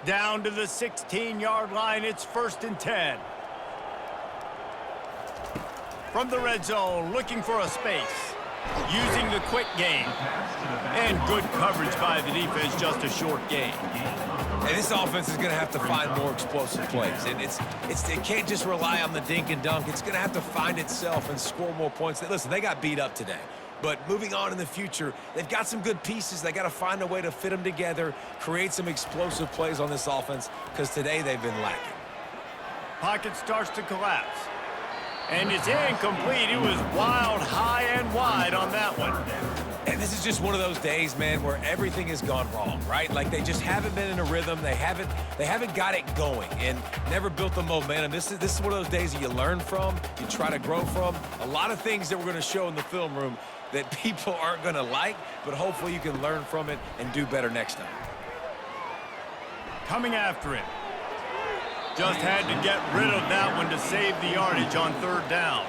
Down to the 16-yard line, it's 1st and 10. From the red zone, looking for a space. Using the quick game. And good coverage by the defense, just a short gain. And this offense is going to have to find more explosive plays. And it can't just rely on the dink and dunk. It's going to have to find itself and score more points. Listen, they got beat up today. But moving on in the future, they've got some good pieces. They got to find a way to fit them together, create some explosive plays on this offense, because today they've been lacking. Pocket starts to collapse. And it's incomplete. It was wild, high and wide on that one. And this is just one of those days, man, where everything has gone wrong, right? Like they just haven't been in a rhythm. They haven't got it going and never built the momentum. This is one of those days that you learn from, you try to grow from. A lot of things that we're going to show in the film room that people aren't going to like, but hopefully you can learn from it and do better next time. Coming after him. Just had to get rid of that one to save the yardage on 3rd down.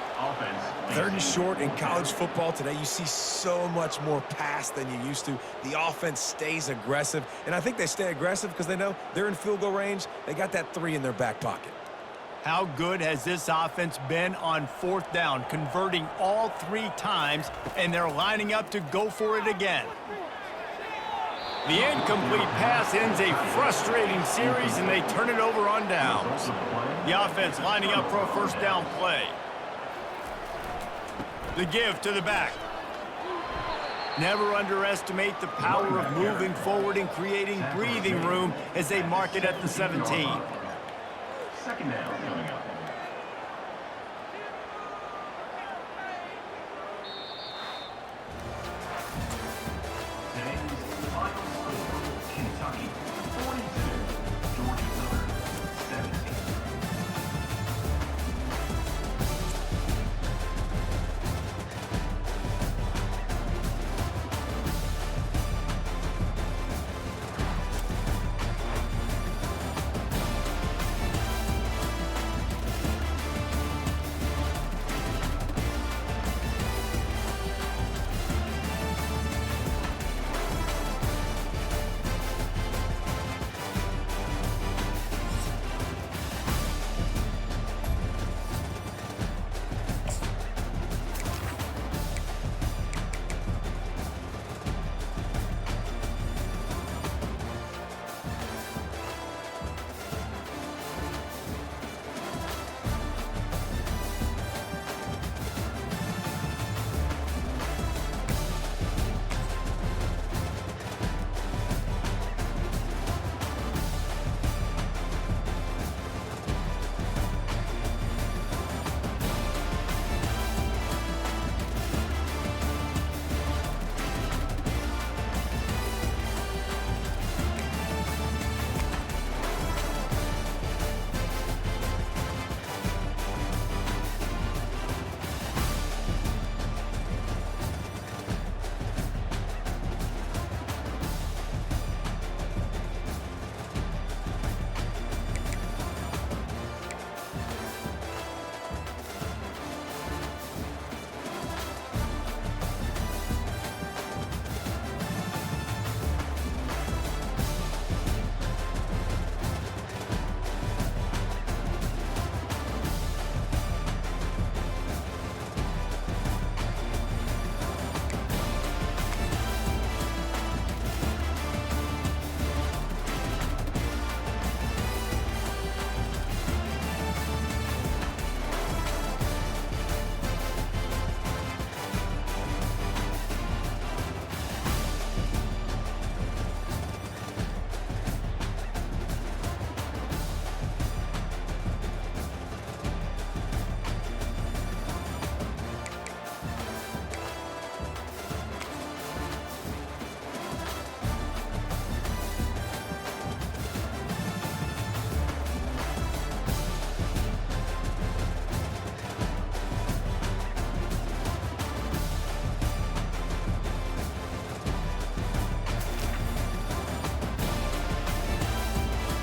3rd and short in college football today, you see so much more pass than you used to. The offense stays aggressive, and I think they stay aggressive because they know they're in field goal range. They got that 3 in their back pocket. How good has this offense been on 4th down, converting all 3 times, and they're lining up to go for it again. The incomplete pass ends a frustrating series, and they turn it over on downs. The offense lining up for a 1st down play. The give to the back. Never underestimate the power of moving forward and creating breathing room as they mark it at the 17. Second down coming up.